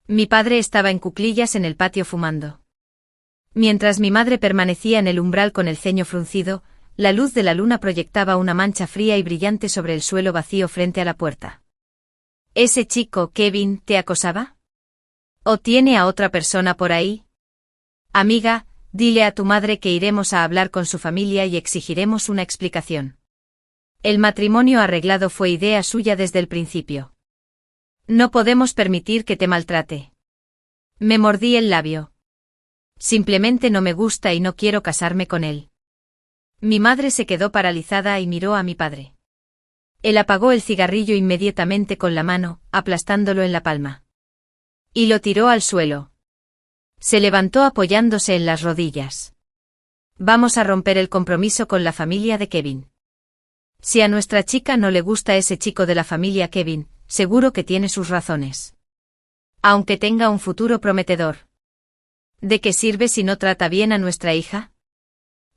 Speaker 1: Mi padre estaba en cuclillas en el patio fumando. Mientras mi madre permanecía en el umbral con el ceño fruncido, la luz de la luna proyectaba una mancha fría y brillante sobre el suelo vacío frente a la puerta. ¿Ese chico, Kevin, te acosaba? ¿O tiene a otra persona por ahí? Amiga, dile a tu madre que iremos a hablar con su familia y exigiremos una explicación. El matrimonio arreglado fue idea suya desde el principio. No podemos permitir que te maltrate. Me mordí el labio. Simplemente no me gusta y no quiero casarme con él. Mi madre se quedó paralizada y miró a mi padre. Él apagó el cigarrillo inmediatamente con la mano, aplastándolo en la palma. Y lo tiró al suelo. Se levantó apoyándose en las rodillas. Vamos a romper el compromiso con la familia de Kevin. Si a nuestra chica no le gusta ese chico de la familia Kevin, seguro que tiene sus razones. Aunque tenga un futuro prometedor. ¿De qué sirve si no trata bien a nuestra hija?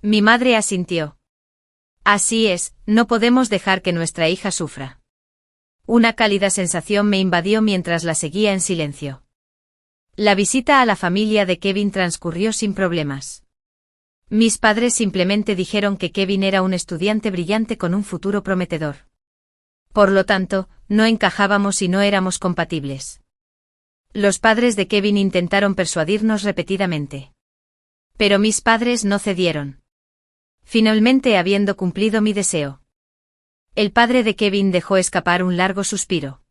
Speaker 1: Mi madre asintió. Así es, no podemos dejar que nuestra hija sufra. Una cálida sensación me invadió mientras la seguía en silencio. La visita a la familia de Kevin transcurrió sin problemas. Mis padres simplemente dijeron que Kevin era un estudiante brillante con un futuro prometedor. Por lo tanto, no encajábamos y no éramos compatibles. Los padres de Kevin intentaron persuadirnos repetidamente. Pero mis padres no cedieron. Finalmente, habiendo cumplido mi deseo. El padre de Kevin dejó escapar un largo suspiro.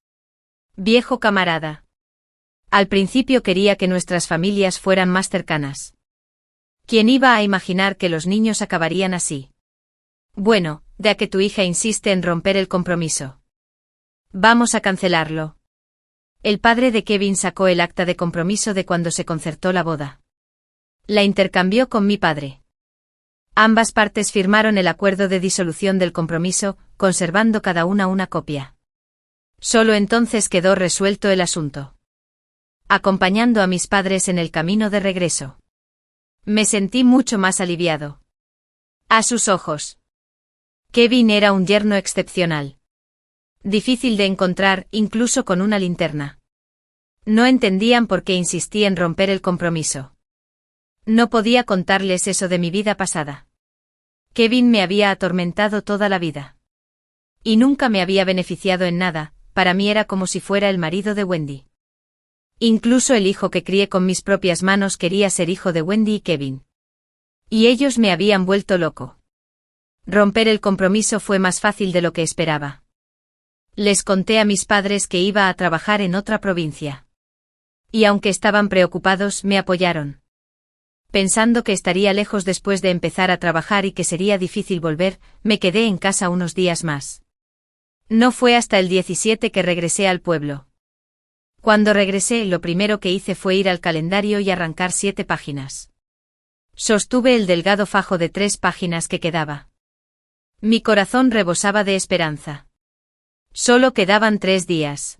Speaker 1: Viejo camarada. Al principio quería que nuestras familias fueran más cercanas. ¿Quién iba a imaginar que los niños acabarían así? Bueno, ya que tu hija insiste en romper el compromiso. Vamos a cancelarlo. El padre de Kevin sacó el acta de compromiso de cuando se concertó la boda. La intercambió con mi padre. Ambas partes firmaron el acuerdo de disolución del compromiso, conservando cada una copia. Solo entonces quedó resuelto el asunto. Acompañando a mis padres en el camino de regreso. Me sentí mucho más aliviado. A sus ojos. Kevin era un yerno excepcional. Difícil de encontrar, incluso con una linterna. No entendían por qué insistí en romper el compromiso. No podía contarles eso de mi vida pasada. Kevin me había atormentado toda la vida. Y nunca me había beneficiado en nada, para mí era como si fuera el marido de Wendy. Incluso el hijo que crié con mis propias manos quería ser hijo de Wendy y Kevin. Y ellos me habían vuelto loco. Romper el compromiso fue más fácil de lo que esperaba. Les conté a mis padres que iba a trabajar en otra provincia. Y aunque estaban preocupados, me apoyaron. Pensando que estaría lejos después de empezar a trabajar y que sería difícil volver, me quedé en casa unos días más. No fue hasta el 17 que regresé al pueblo. Cuando regresé, lo primero que hice fue ir al calendario y arrancar 7 páginas. Sostuve el delgado fajo de 3 páginas que quedaba. Mi corazón rebosaba de esperanza. Solo quedaban 3 días.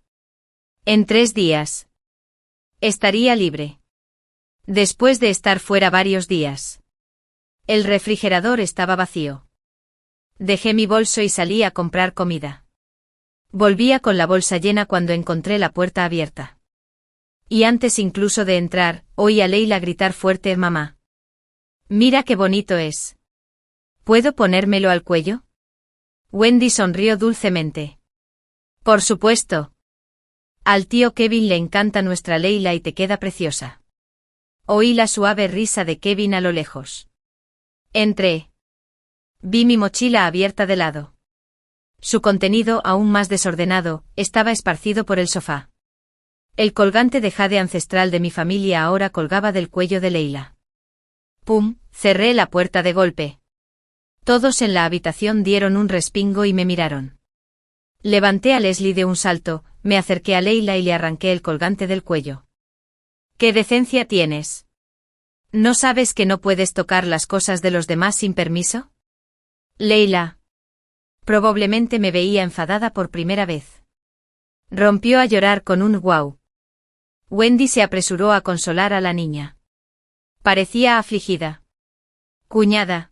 Speaker 1: En 3 días. Estaría libre. Después de estar fuera varios días. El refrigerador estaba vacío. Dejé mi bolso y salí a comprar comida. Volvía con la bolsa llena cuando encontré la puerta abierta. Y antes incluso de entrar, oí a Leila gritar fuerte: «Mamá. Mira qué bonito es. ¿Puedo ponérmelo al cuello?» Wendy sonrió dulcemente. «Por supuesto. Al tío Kevin le encanta nuestra Leila y te queda preciosa». Oí la suave risa de Kevin a lo lejos. Entré. Vi mi mochila abierta de lado. Su contenido, aún más desordenado, estaba esparcido por el sofá. El colgante de jade ancestral de mi familia ahora colgaba del cuello de Leila. ¡Pum! Cerré la puerta de golpe. Todos en la habitación dieron un respingo y me miraron. Levanté a Leslie de un salto, me acerqué a Leila y le arranqué el colgante del cuello. ¿Qué decencia tienes? ¿No sabes que no puedes tocar las cosas de los demás sin permiso? Leila. Probablemente me veía enfadada por primera vez. Rompió a llorar con un guau. Wendy se apresuró a consolar a la niña. Parecía afligida. Cuñada.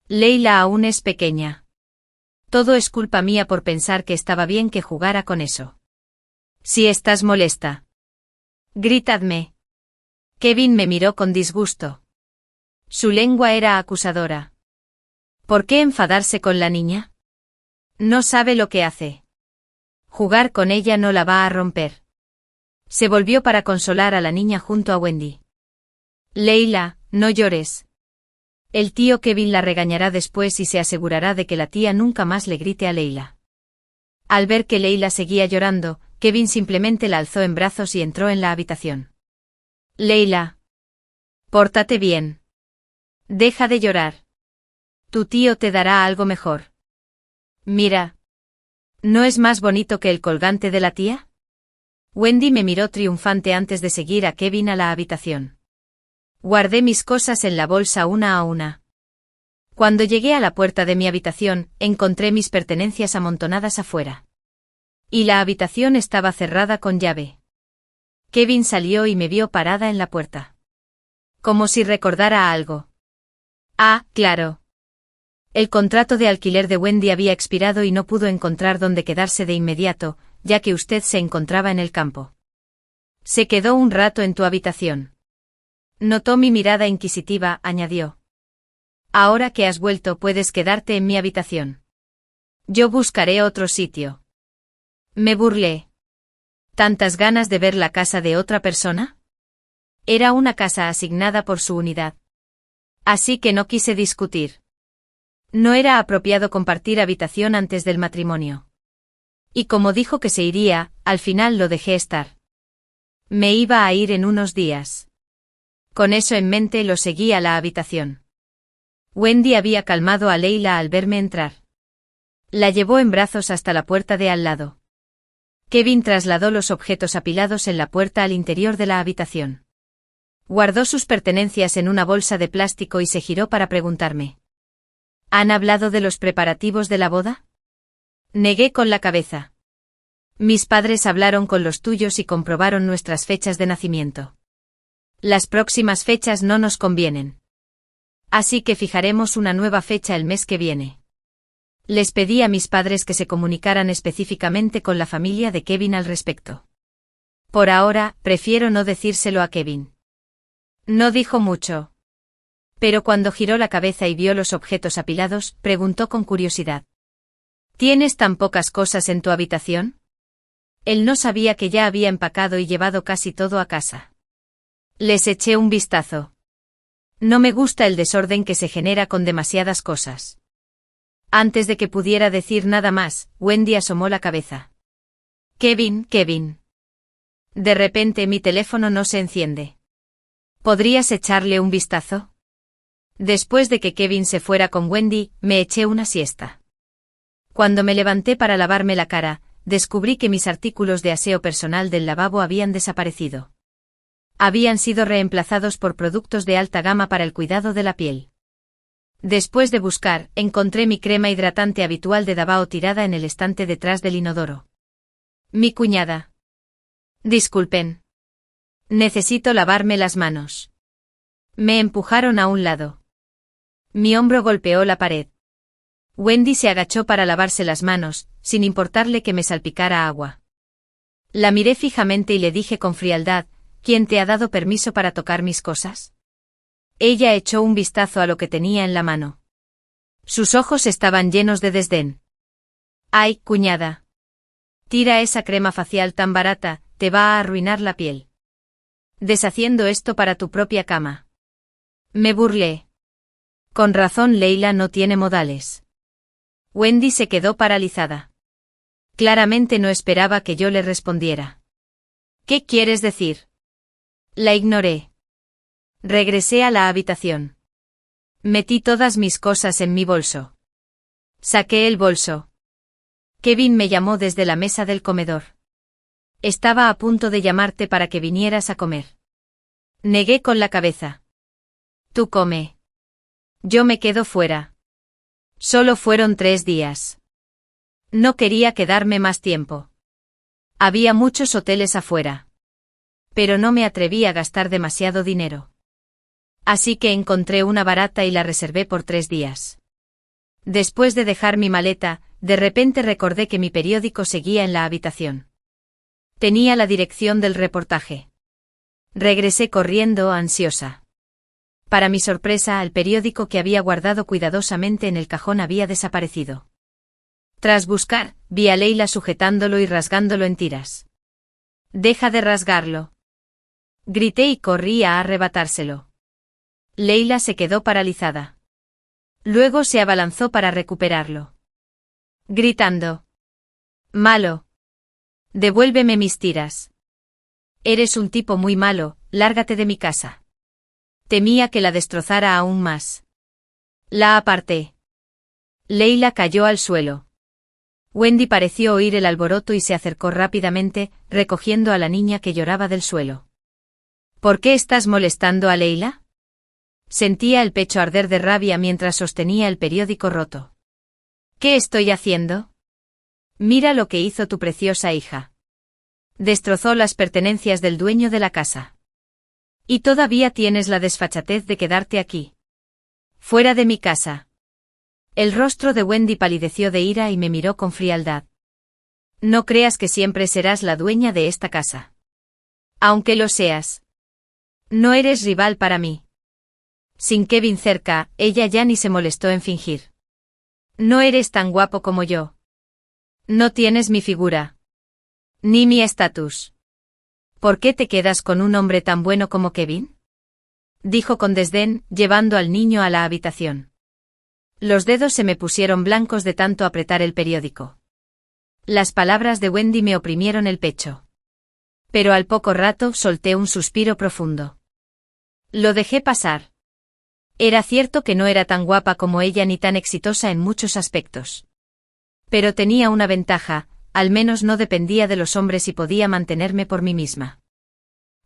Speaker 1: Leila aún es pequeña. Todo es culpa mía por pensar que estaba bien que jugara con eso. Si estás molesta. Gritadme. Kevin me miró con disgusto. Su lengua era acusadora. ¿Por qué enfadarse con la niña? No sabe lo que hace. Jugar con ella no la va a romper. Se volvió para consolar a la niña junto a Wendy. Leila, No llores. El tío Kevin la regañará después y se asegurará de que la tía nunca más le grite a Leila. Al ver que Leila seguía llorando, Kevin simplemente la alzó en brazos y entró en la habitación. Leila. Pórtate bien. Deja de llorar. Tu tío te dará algo mejor. Mira. ¿No es más bonito que el colgante de la tía? Wendy me miró triunfante antes de seguir a Kevin a la habitación. Guardé mis cosas en la bolsa una a una. Cuando llegué a la puerta de mi habitación, encontré mis pertenencias amontonadas afuera. Y la habitación estaba cerrada con llave. Kevin salió y me vio parada en la puerta. Como si recordara algo. Ah, claro. El contrato de alquiler de Wendy había expirado y no pudo encontrar dónde quedarse de inmediato, ya que usted se encontraba en el campo. Se quedó un rato en tu habitación. Notó mi mirada inquisitiva, añadió. Ahora que has vuelto puedes quedarte en mi habitación. Yo buscaré otro sitio. Me burlé. ¿Tantas ganas de ver la casa de otra persona? Era una casa asignada por su unidad. Así que no quise discutir. No era apropiado compartir habitación antes del matrimonio. Y como dijo que se iría, al final lo dejé estar. Me iba a ir en unos días. Con eso en mente lo seguí a la habitación. Wendy había calmado a Leila al verme entrar. La llevó en brazos hasta la puerta de al lado. Kevin trasladó los objetos apilados en la puerta al interior de la habitación. Guardó sus pertenencias en una bolsa de plástico y se giró para preguntarme. ¿Han hablado de los preparativos de la boda? Negué con la cabeza. Mis padres hablaron con los tuyos y comprobaron nuestras fechas de nacimiento. Las próximas fechas no nos convienen. Así que fijaremos una nueva fecha el mes que viene. Les pedí a mis padres que se comunicaran específicamente con la familia de Kevin al respecto. Por ahora, prefiero no decírselo a Kevin. No dijo mucho. Pero cuando giró la cabeza y vio los objetos apilados, preguntó con curiosidad. ¿Tienes tan pocas cosas en tu habitación? Él no sabía que ya había empacado y llevado casi todo a casa. Les eché un vistazo. No me gusta el desorden que se genera con demasiadas cosas. Antes de que pudiera decir nada más, Wendy asomó la cabeza. Kevin. De repente mi teléfono no se enciende. ¿Podrías echarle un vistazo? Después de que Kevin se fuera con Wendy, me eché una siesta. Cuando me levanté para lavarme la cara, descubrí que mis artículos de aseo personal del lavabo habían desaparecido. Habían sido reemplazados por productos de alta gama para el cuidado de la piel. Después de buscar, encontré mi crema hidratante habitual de Davao tirada en el estante detrás del inodoro. Mi cuñada. Disculpen. Necesito lavarme las manos. Me empujaron a un lado. Mi hombro golpeó la pared. Wendy se agachó para lavarse las manos, sin importarle que me salpicara agua. La miré fijamente y le dije con frialdad, ¿quién te ha dado permiso para tocar mis cosas? Ella echó un vistazo a lo que tenía en la mano. Sus ojos estaban llenos de desdén. ¡Ay, cuñada! Tira esa crema facial tan barata, te va a arruinar la piel. Deshaciendo esto para tu propia cama. Me burlé. Con razón Leila no tiene modales. Wendy se quedó paralizada. Claramente no esperaba que yo le respondiera. ¿Qué quieres decir? La ignoré. Regresé a la habitación. Metí todas mis cosas en mi bolso. Saqué el bolso. Kevin me llamó desde la mesa del comedor. Estaba a punto de llamarte para que vinieras a comer. Negué con la cabeza. Tú come. Yo me quedo fuera. Solo fueron 3 días. No quería quedarme más tiempo. Había muchos hoteles afuera. Pero no me atreví a gastar demasiado dinero. Así que encontré una barata y la reservé por 3 días. Después de dejar mi maleta, de repente recordé que mi periódico seguía en la habitación. Tenía la dirección del reportaje. Regresé corriendo, ansiosa. Para mi sorpresa, el periódico que había guardado cuidadosamente en el cajón había desaparecido. Tras buscar, vi a Leila sujetándolo y rasgándolo en tiras. «Deja de rasgarlo». Grité y corrí a arrebatárselo. Leila se quedó paralizada. Luego se abalanzó para recuperarlo. Gritando. Malo. Devuélveme mis tiras. Eres un tipo muy malo, lárgate de mi casa. Temía que la destrozara aún más. La aparté. Leila cayó al suelo. Wendy pareció oír el alboroto y se acercó rápidamente, recogiendo a la niña que lloraba del suelo. ¿Por qué estás molestando a Leila? Sentía el pecho arder de rabia mientras sostenía el periódico roto. ¿Qué estoy haciendo? Mira lo que hizo tu preciosa hija. Destrozó las pertenencias del dueño de la casa. Y todavía tienes la desfachatez de quedarte aquí. Fuera de mi casa. El rostro de Wendy palideció de ira y me miró con frialdad. No creas que siempre serás la dueña de esta casa. Aunque lo seas. No eres rival para mí. Sin Kevin cerca, ella ya ni se molestó en fingir. No eres tan guapo como yo. No tienes mi figura. Ni mi estatus. ¿Por qué te quedas con un hombre tan bueno como Kevin? Dijo con desdén, llevando al niño a la habitación. Los dedos se me pusieron blancos de tanto apretar el periódico. Las palabras de Wendy me oprimieron el pecho. Pero al poco rato solté un suspiro profundo. Lo dejé pasar. Era cierto que no era tan guapa como ella ni tan exitosa en muchos aspectos. Pero tenía una ventaja, al menos no dependía de los hombres y podía mantenerme por mí misma.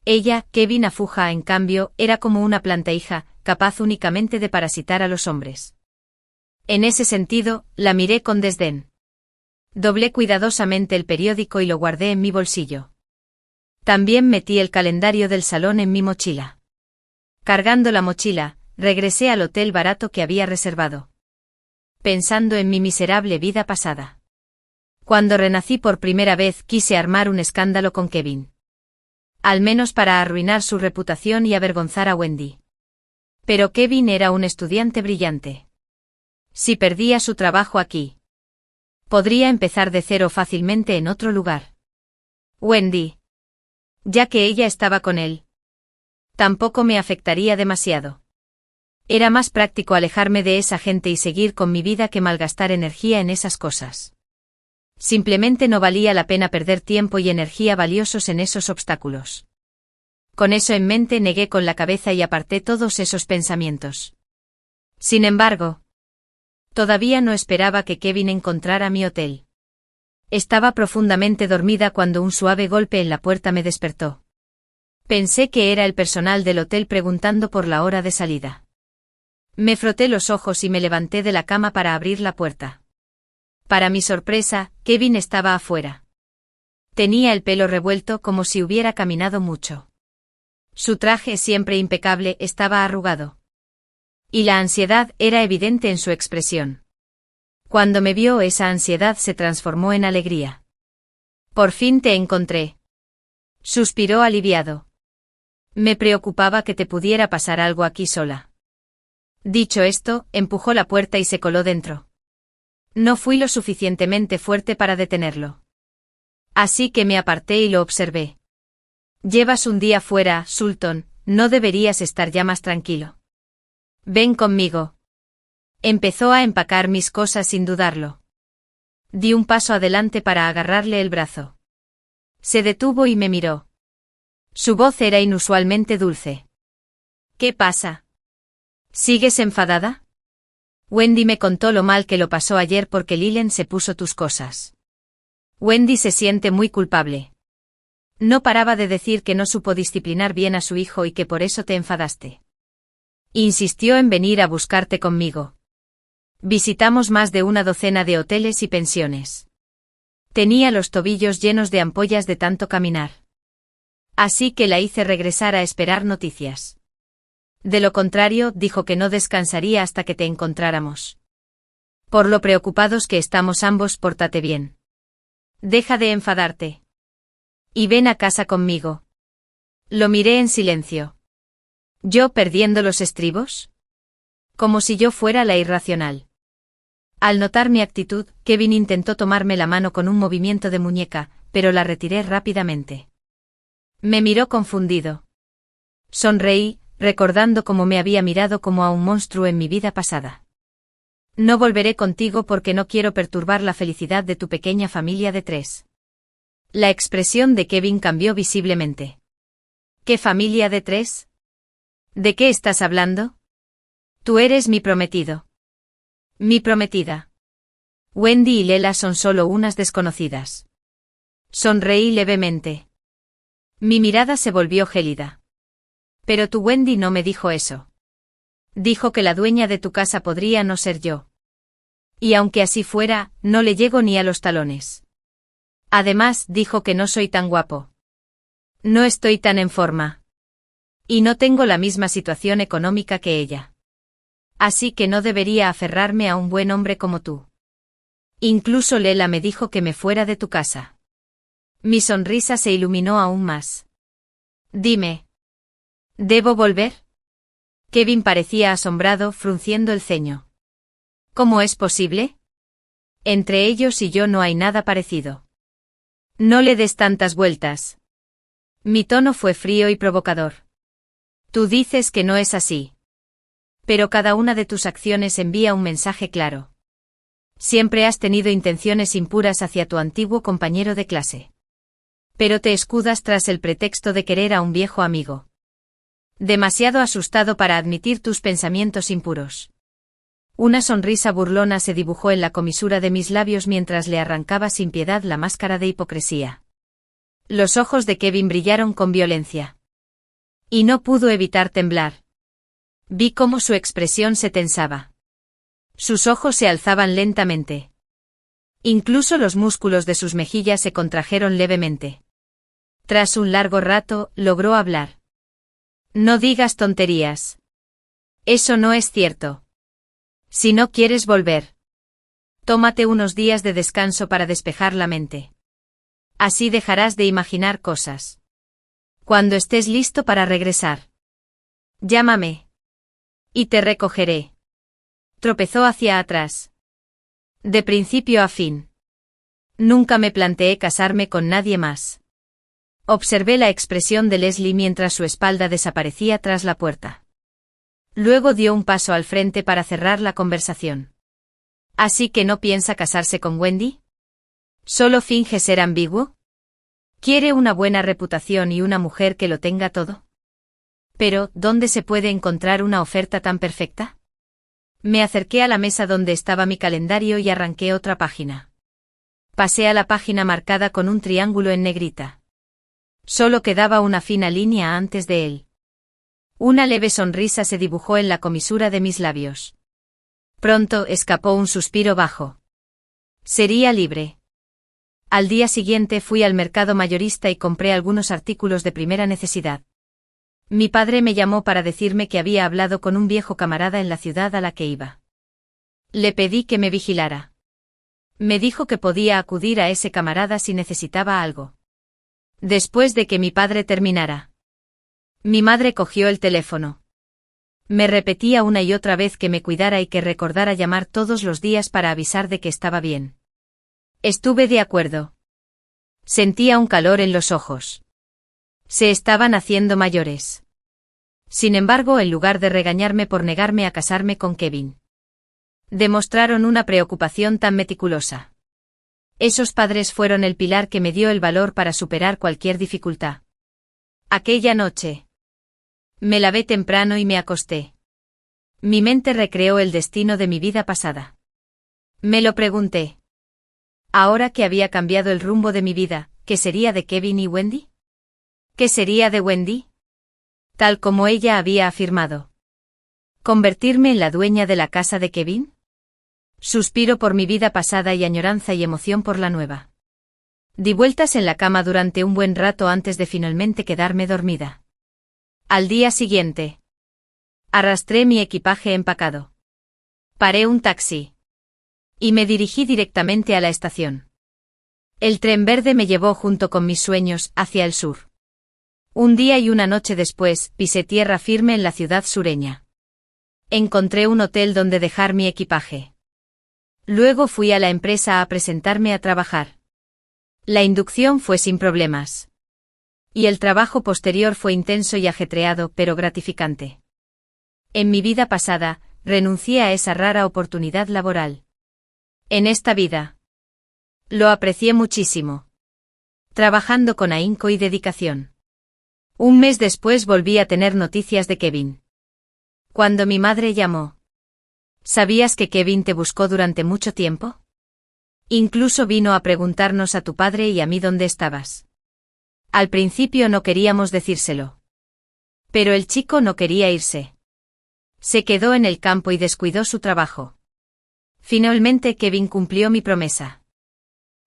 Speaker 1: Ella, Kevin Afuja, en cambio, era como una planta hija, capaz únicamente de parasitar a los hombres. En ese sentido, la miré con desdén. Doblé cuidadosamente el periódico y lo guardé en mi bolsillo. También metí el calendario del salón en mi mochila. Cargando la mochila, regresé al hotel barato que había reservado. Pensando en mi miserable vida pasada. Cuando renací por primera vez quise armar un escándalo con Kevin. Al menos para arruinar su reputación y avergonzar a Wendy. Pero Kevin era un estudiante brillante. Si perdía su trabajo aquí, podría empezar de cero fácilmente en otro lugar. Wendy. Ya que ella estaba con él. Tampoco me afectaría demasiado. Era más práctico alejarme de esa gente y seguir con mi vida que malgastar energía en esas cosas. Simplemente no valía la pena perder tiempo y energía valiosos en esos obstáculos. Con eso en mente negué con la cabeza y aparté todos esos pensamientos. Sin embargo, todavía no esperaba que Kevin encontrara mi hotel. Estaba profundamente dormida cuando un suave golpe en la puerta me despertó. Pensé que era el personal del hotel preguntando por la hora de salida. Me froté los ojos y me levanté de la cama para abrir la puerta. Para mi sorpresa, Kevin estaba afuera. Tenía el pelo revuelto como si hubiera caminado mucho. Su traje, siempre impecable, estaba arrugado. Y la ansiedad era evidente en su expresión. Cuando me vio, esa ansiedad se transformó en alegría. Por fin te encontré. Suspiró aliviado. Me preocupaba que te pudiera pasar algo aquí sola. Dicho esto, empujó la puerta y se coló dentro. No fui lo suficientemente fuerte para detenerlo. Así que me aparté y lo observé. Llevas un día fuera, Sultan, no deberías estar ya más tranquilo. Ven conmigo. Empezó a empacar mis cosas sin dudarlo. Di un paso adelante para agarrarle el brazo. Se detuvo y me miró. Su voz era inusualmente dulce. ¿Qué pasa? ¿Sigues enfadada? Wendy me contó lo mal que lo pasó ayer porque Lilen se puso tus cosas. Wendy se siente muy culpable. No paraba de decir que no supo disciplinar bien a su hijo y que por eso te enfadaste. Insistió en venir a buscarte conmigo. Visitamos más de una docena de hoteles y pensiones. Tenía los tobillos llenos de ampollas de tanto caminar. Así que la hice regresar a esperar noticias. De lo contrario, dijo que no descansaría hasta que te encontráramos. Por lo preocupados que estamos ambos, pórtate bien. Deja de enfadarte. Y ven a casa conmigo. Lo miré en silencio. ¿Yo perdiendo los estribos? Como si yo fuera la irracional. Al notar mi actitud, Kevin intentó tomarme la mano con un movimiento de muñeca, pero la retiré rápidamente. Me miró confundido. Sonreí, recordando cómo me había mirado como a un monstruo en mi vida pasada. No volveré contigo porque no quiero perturbar la felicidad de tu pequeña familia de 3. La expresión de Kevin cambió visiblemente. ¿Qué familia de 3? ¿De qué estás hablando? Tú eres mi prometido. Mi prometida. Wendy y Lela son solo unas desconocidas. Sonreí levemente. Mi mirada se volvió gélida. Pero tu Wendy no me dijo eso. Dijo que la dueña de tu casa podría no ser yo. Y aunque así fuera, no le llego ni a los talones. Además, dijo que no soy tan guapo. No estoy tan en forma. Y no tengo la misma situación económica que ella. Así que no debería aferrarme a un buen hombre como tú. Incluso Lela me dijo que me fuera de tu casa. Mi sonrisa se iluminó aún más. Dime. ¿Debo volver? Kevin parecía asombrado, frunciendo el ceño. ¿Cómo es posible? Entre ellos y yo no hay nada parecido. No le des tantas vueltas. Mi tono fue frío y provocador. Tú dices que no es así. Pero cada una de tus acciones envía un mensaje claro. Siempre has tenido intenciones impuras hacia tu antiguo compañero de clase. Pero te escudas tras el pretexto de querer a un viejo amigo. Demasiado asustado para admitir tus pensamientos impuros. Una sonrisa burlona se dibujó en la comisura de mis labios mientras le arrancaba sin piedad la máscara de hipocresía. Los ojos de Kevin brillaron con violencia. Y no pudo evitar temblar. Vi cómo su expresión se tensaba. Sus ojos se alzaban lentamente. Incluso los músculos de sus mejillas se contrajeron levemente. Tras un largo rato, logró hablar. No digas tonterías. Eso no es cierto. Si no quieres volver, tómate unos días de descanso para despejar la mente. Así dejarás de imaginar cosas. Cuando estés listo para regresar, llámame. Y te recogeré. Tropezó hacia atrás. De principio a fin. Nunca me planteé casarme con nadie más. Observé la expresión de Leslie mientras su espalda desaparecía tras la puerta. Luego dio un paso al frente para cerrar la conversación. ¿Así que no piensa casarse con Wendy? ¿Solo finge ser ambiguo? ¿Quiere una buena reputación y una mujer que lo tenga todo? Pero, ¿dónde se puede encontrar una oferta tan perfecta? Me acerqué a la mesa donde estaba mi calendario y arranqué otra página. Pasé a la página marcada con un triángulo en negrita. Solo quedaba una fina línea antes de él. Una leve sonrisa se dibujó en la comisura de mis labios. Pronto escapó un suspiro bajo. Sería libre. Al día siguiente fui al mercado mayorista y compré algunos artículos de primera necesidad. Mi padre me llamó para decirme que había hablado con un viejo camarada en la ciudad a la que iba. Le pedí que me vigilara. Me dijo que podía acudir a ese camarada si necesitaba algo. Después de que mi padre terminara, mi madre cogió el teléfono. Me repetía una y otra vez que me cuidara y que recordara llamar todos los días para avisar de que estaba bien. Estuve de acuerdo. Sentía un calor en los ojos. Se estaban haciendo mayores. Sin embargo, en lugar de regañarme por negarme a casarme con Kevin, demostraron una preocupación tan meticulosa. Esos padres fueron el pilar que me dio el valor para superar cualquier dificultad. Aquella noche, me lavé temprano y me acosté. Mi mente recreó el destino de mi vida pasada. Me lo pregunté. Ahora que había cambiado el rumbo de mi vida, ¿qué sería de Kevin y Wendy? ¿Qué sería de Wendy? Tal como ella había afirmado. ¿Convertirme en la dueña de la casa de Kevin? Suspiro por mi vida pasada y añoranza y emoción por la nueva. Di vueltas en la cama durante un buen rato antes de finalmente quedarme dormida. Al día siguiente, arrastré mi equipaje empacado. Paré un taxi. Y me dirigí directamente a la estación. El tren verde me llevó junto con mis sueños hacia el sur. Un día y una noche después, pisé tierra firme en la ciudad sureña. Encontré un hotel donde dejar mi equipaje. Luego fui a la empresa a presentarme a trabajar. La inducción fue sin problemas. Y el trabajo posterior fue intenso y ajetreado, pero gratificante. En mi vida pasada, renuncié a esa rara oportunidad laboral. En esta vida, lo aprecié muchísimo. Trabajando con ahínco y dedicación. Un mes después volví a tener noticias de Kevin. Cuando mi madre llamó. ¿Sabías que Kevin te buscó durante mucho tiempo? Incluso vino a preguntarnos a tu padre y a mí dónde estabas. Al principio no queríamos decírselo. Pero el chico no quería irse. Se quedó en el campo y descuidó su trabajo. Finalmente Kevin cumplió mi promesa.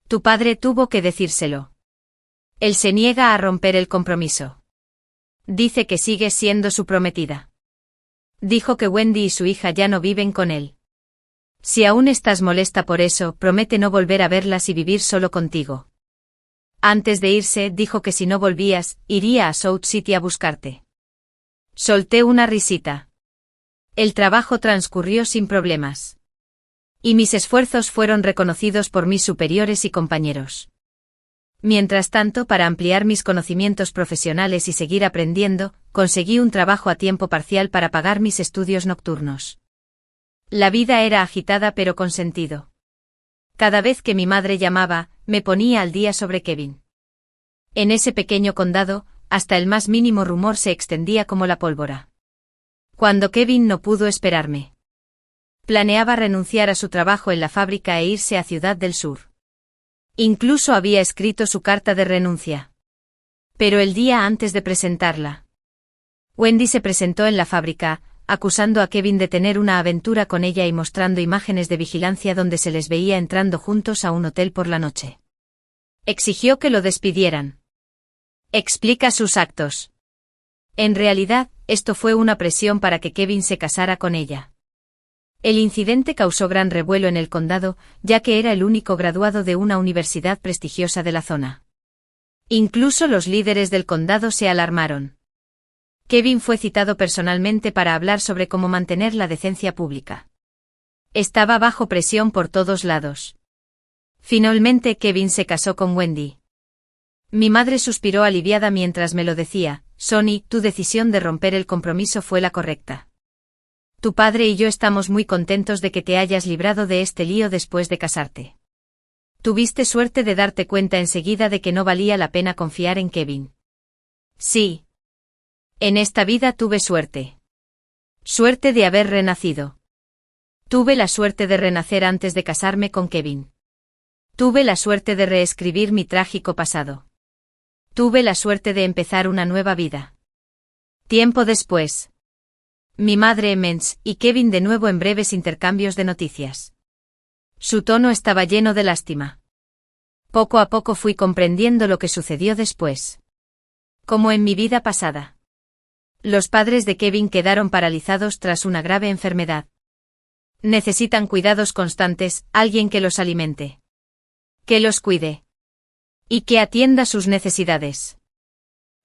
Speaker 1: Tu padre tuvo que decírselo. Él se niega a romper el compromiso. Dice que sigue siendo su prometida. Dijo que Wendy y su hija ya no viven con él. Si aún estás molesta por eso, promete no volver a verlas y vivir solo contigo. Antes de irse, dijo que si no volvías, iría a South City a buscarte. Solté una risita. El trabajo transcurrió sin problemas. Y mis esfuerzos fueron reconocidos por mis superiores y compañeros. Mientras tanto, para ampliar mis conocimientos profesionales y seguir aprendiendo, conseguí un trabajo a tiempo parcial para pagar mis estudios nocturnos. La vida era agitada pero con sentido. Cada vez que mi madre llamaba, me ponía al día sobre Kevin. En ese pequeño condado, hasta el más mínimo rumor se extendía como la pólvora. Cuando Kevin no pudo esperarme. Planeaba renunciar a su trabajo en la fábrica e irse a Ciudad del Sur. Incluso había escrito su carta de renuncia. Pero el día antes de presentarla, Wendy se presentó en la fábrica, acusando a Kevin de tener una aventura con ella y mostrando imágenes de vigilancia donde se les veía entrando juntos a un hotel por la noche. Exigió que lo despidieran. Explica sus actos. En realidad, esto fue una presión para que Kevin se casara con ella. El incidente causó gran revuelo en el condado, ya que era el único graduado de una universidad prestigiosa de la zona. Incluso los líderes del condado se alarmaron. Kevin fue citado personalmente para hablar sobre cómo mantener la decencia pública. Estaba bajo presión por todos lados. Finalmente Kevin se casó con Wendy. Mi madre suspiró aliviada mientras me lo decía: Sonny, tu decisión de romper el compromiso fue la correcta. Tu padre y yo estamos muy contentos de que te hayas librado de este lío después de casarte. Tuviste suerte de darte cuenta enseguida de que no valía la pena confiar en Kevin. Sí. En esta vida tuve suerte. Suerte de haber renacido. Tuve la suerte de renacer antes de casarme con Kevin. Tuve la suerte de reescribir mi trágico pasado. Tuve la suerte de empezar una nueva vida. Tiempo después. Mi madre Mens y Kevin de nuevo en breves intercambios de noticias. Su tono estaba lleno de lástima. Poco a poco fui comprendiendo lo que sucedió después. Como en mi vida pasada. Los padres de Kevin quedaron paralizados tras una grave enfermedad. Necesitan cuidados constantes, alguien que los alimente. Que los cuide. Y que atienda sus necesidades.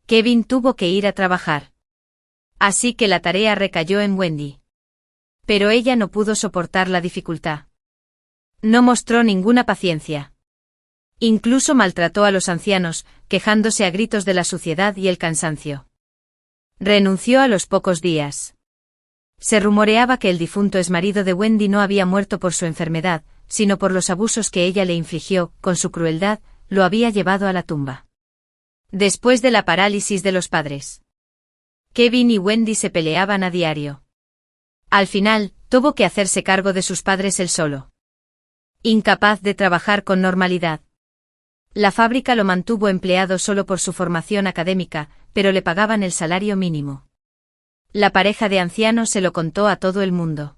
Speaker 1: Kevin tuvo que ir a trabajar. Así que la tarea recayó en Wendy. Pero ella no pudo soportar la dificultad. No mostró ninguna paciencia. Incluso maltrató a los ancianos, quejándose a gritos de la suciedad y el cansancio. Renunció a los pocos días. Se rumoreaba que el difunto exmarido de Wendy no había muerto por su enfermedad, sino por los abusos que ella le infligió, con su crueldad, lo había llevado a la tumba. Después de la parálisis de los padres. Kevin y Wendy se peleaban a diario. Al final, tuvo que hacerse cargo de sus padres él solo. Incapaz de trabajar con normalidad. La fábrica lo mantuvo empleado solo por su formación académica, pero le pagaban el salario mínimo. La pareja de ancianos se lo contó a todo el mundo.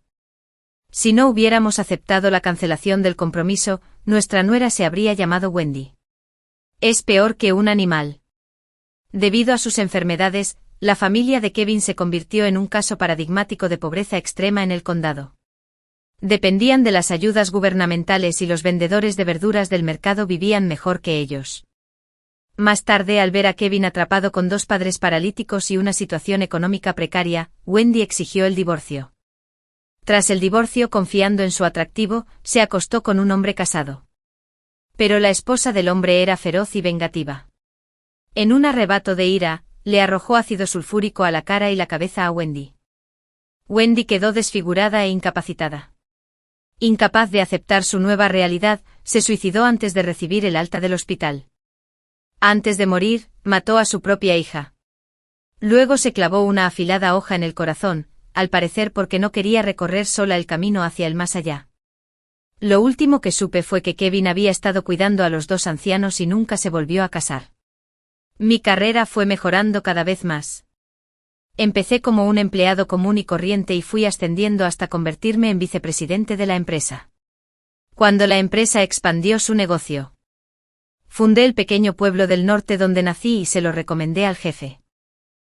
Speaker 1: Si no hubiéramos aceptado la cancelación del compromiso, nuestra nuera se habría llamado Wendy. Es peor que un animal. Debido a sus enfermedades, la familia de Kevin se convirtió en un caso paradigmático de pobreza extrema en el condado. Dependían de las ayudas gubernamentales y los vendedores de verduras del mercado vivían mejor que ellos. Más tarde, al ver a Kevin atrapado con dos padres paralíticos y una situación económica precaria, Wendy exigió el divorcio. Tras el divorcio, confiando en su atractivo, se acostó con un hombre casado. Pero la esposa del hombre era feroz y vengativa. En un arrebato de ira, le arrojó ácido sulfúrico a la cara y la cabeza a Wendy. Wendy quedó desfigurada e incapacitada. Incapaz de aceptar su nueva realidad, se suicidó antes de recibir el alta del hospital. Antes de morir, mató a su propia hija. Luego se clavó una afilada hoja en el corazón, al parecer porque no quería recorrer sola el camino hacia el más allá. Lo último que supe fue que Kevin había estado cuidando a los dos ancianos y nunca se volvió a casar. Mi carrera fue mejorando cada vez más. Empecé como un empleado común y corriente y fui ascendiendo hasta convertirme en vicepresidente de la empresa. Cuando la empresa expandió su negocio, fundé el pequeño pueblo del norte donde nací y se lo recomendé al jefe.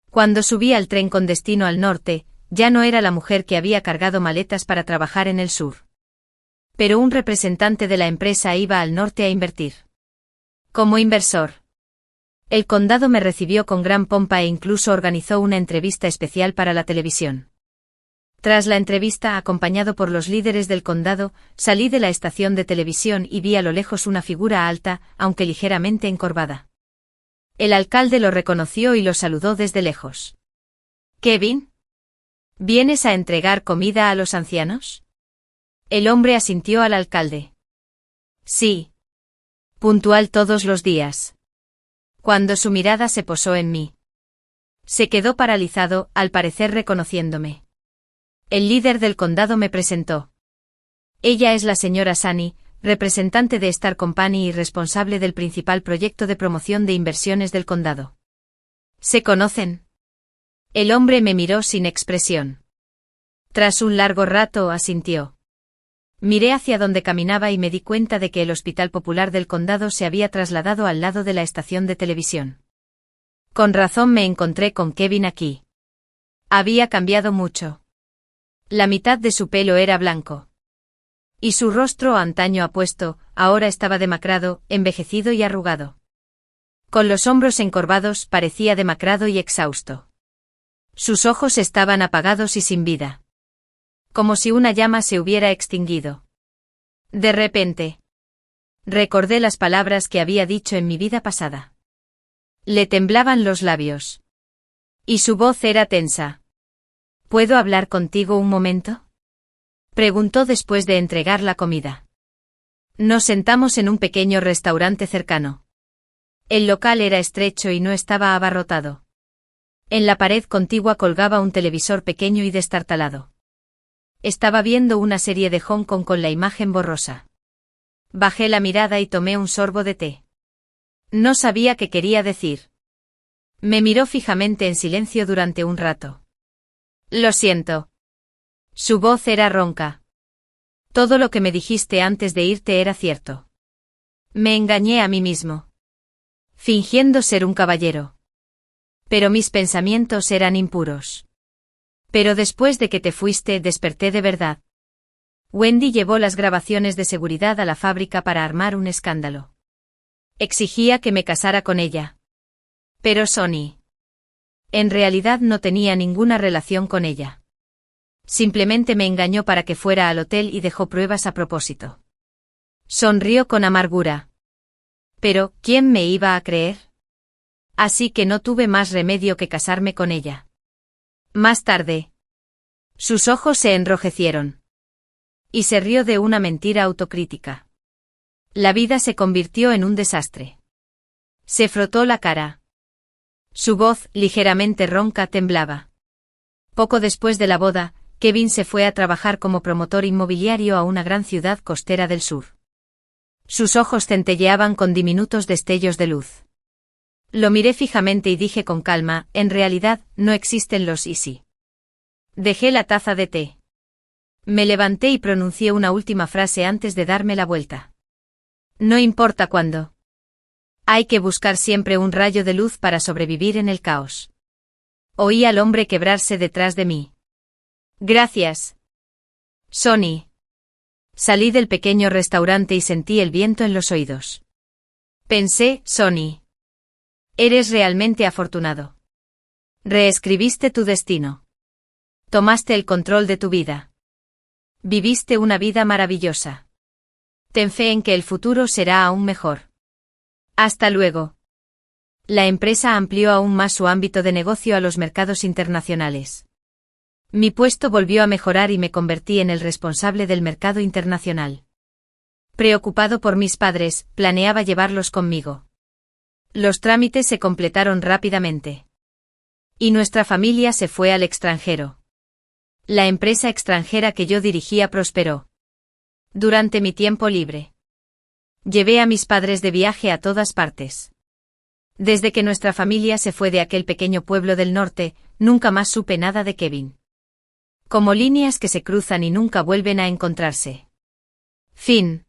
Speaker 1: Cuando subí al tren con destino al norte, ya no era la mujer que había cargado maletas para trabajar en el sur. Pero un representante de la empresa iba al norte a invertir. Como inversor, el condado me recibió con gran pompa e incluso organizó una entrevista especial para la televisión. Tras la entrevista, acompañado por los líderes del condado, salí de la estación de televisión y vi a lo lejos una figura alta, aunque ligeramente encorvada. El alcalde lo reconoció y lo saludó desde lejos. «¿Kevin? ¿Vienes a entregar comida a los ancianos?» El hombre asintió al alcalde. «Sí. Puntual todos los días». Cuando su mirada se posó en mí, se quedó paralizado, al parecer reconociéndome. El líder del condado me presentó. Ella es la señora Sunny, representante de Star Company y responsable del principal proyecto de promoción de inversiones del condado. ¿Se conocen? El hombre me miró sin expresión. Tras un largo rato asintió. Miré hacia donde caminaba y me di cuenta de que el Hospital Popular del Condado se había trasladado al lado de la estación de televisión. Con razón me encontré con Kevin aquí. Había cambiado mucho. La mitad de su pelo era blanco. Y su rostro, antaño apuesto, ahora estaba demacrado, envejecido y arrugado. Con los hombros encorvados, parecía demacrado y exhausto. Sus ojos estaban apagados y sin vida. Como si una llama se hubiera extinguido. De repente, recordé las palabras que había dicho en mi vida pasada. Le temblaban los labios. Y su voz era tensa. ¿Puedo hablar contigo un momento?, preguntó después de entregar la comida. Nos sentamos en un pequeño restaurante cercano. El local era estrecho y no estaba abarrotado. En la pared contigua colgaba un televisor pequeño y destartalado. Estaba viendo una serie de Hong Kong con la imagen borrosa. Bajé la mirada y tomé un sorbo de té. No sabía qué quería decir. Me miró fijamente en silencio durante un rato. Lo siento. Su voz era ronca. Todo lo que me dijiste antes de irte era cierto. Me engañé a mí mismo, fingiendo ser un caballero. Pero mis pensamientos eran impuros. Pero después de que te fuiste, desperté de verdad. Wendy llevó las grabaciones de seguridad a la fábrica para armar un escándalo. Exigía que me casara con ella. Pero Sonny, en realidad no tenía ninguna relación con ella. Simplemente me engañó para que fuera al hotel y dejó pruebas a propósito. Sonrió con amargura. Pero, ¿quién me iba a creer? Así que no tuve más remedio que casarme con ella. Más tarde, sus ojos se enrojecieron. Y se rió de una mentira autocrítica. La vida se convirtió en un desastre. Se frotó la cara. Su voz, ligeramente ronca, temblaba. Poco después de la boda, Kevin se fue a trabajar como promotor inmobiliario a una gran ciudad costera del sur. Sus ojos centelleaban con diminutos destellos de luz. Lo miré fijamente y dije con calma, en realidad, no existen los easy. Dejé la taza de té. Me levanté y pronuncié una última frase antes de darme la vuelta. No importa cuándo. Hay que buscar siempre un rayo de luz para sobrevivir en el caos. Oí al hombre quebrarse detrás de mí. Gracias, Sonny. Salí del pequeño restaurante y sentí el viento en los oídos. Pensé, Sonny, eres realmente afortunado. Reescribiste tu destino. Tomaste el control de tu vida. Viviste una vida maravillosa. Ten fe en que el futuro será aún mejor. Hasta luego. La empresa amplió aún más su ámbito de negocio a los mercados internacionales. Mi puesto volvió a mejorar y me convertí en el responsable del mercado internacional. Preocupado por mis padres, planeaba llevarlos conmigo. Los trámites se completaron rápidamente. Y nuestra familia se fue al extranjero. La empresa extranjera que yo dirigía prosperó. Durante mi tiempo libre, llevé a mis padres de viaje a todas partes. Desde que nuestra familia se fue de aquel pequeño pueblo del norte, nunca más supe nada de Kevin. Como líneas que se cruzan y nunca vuelven a encontrarse. Fin.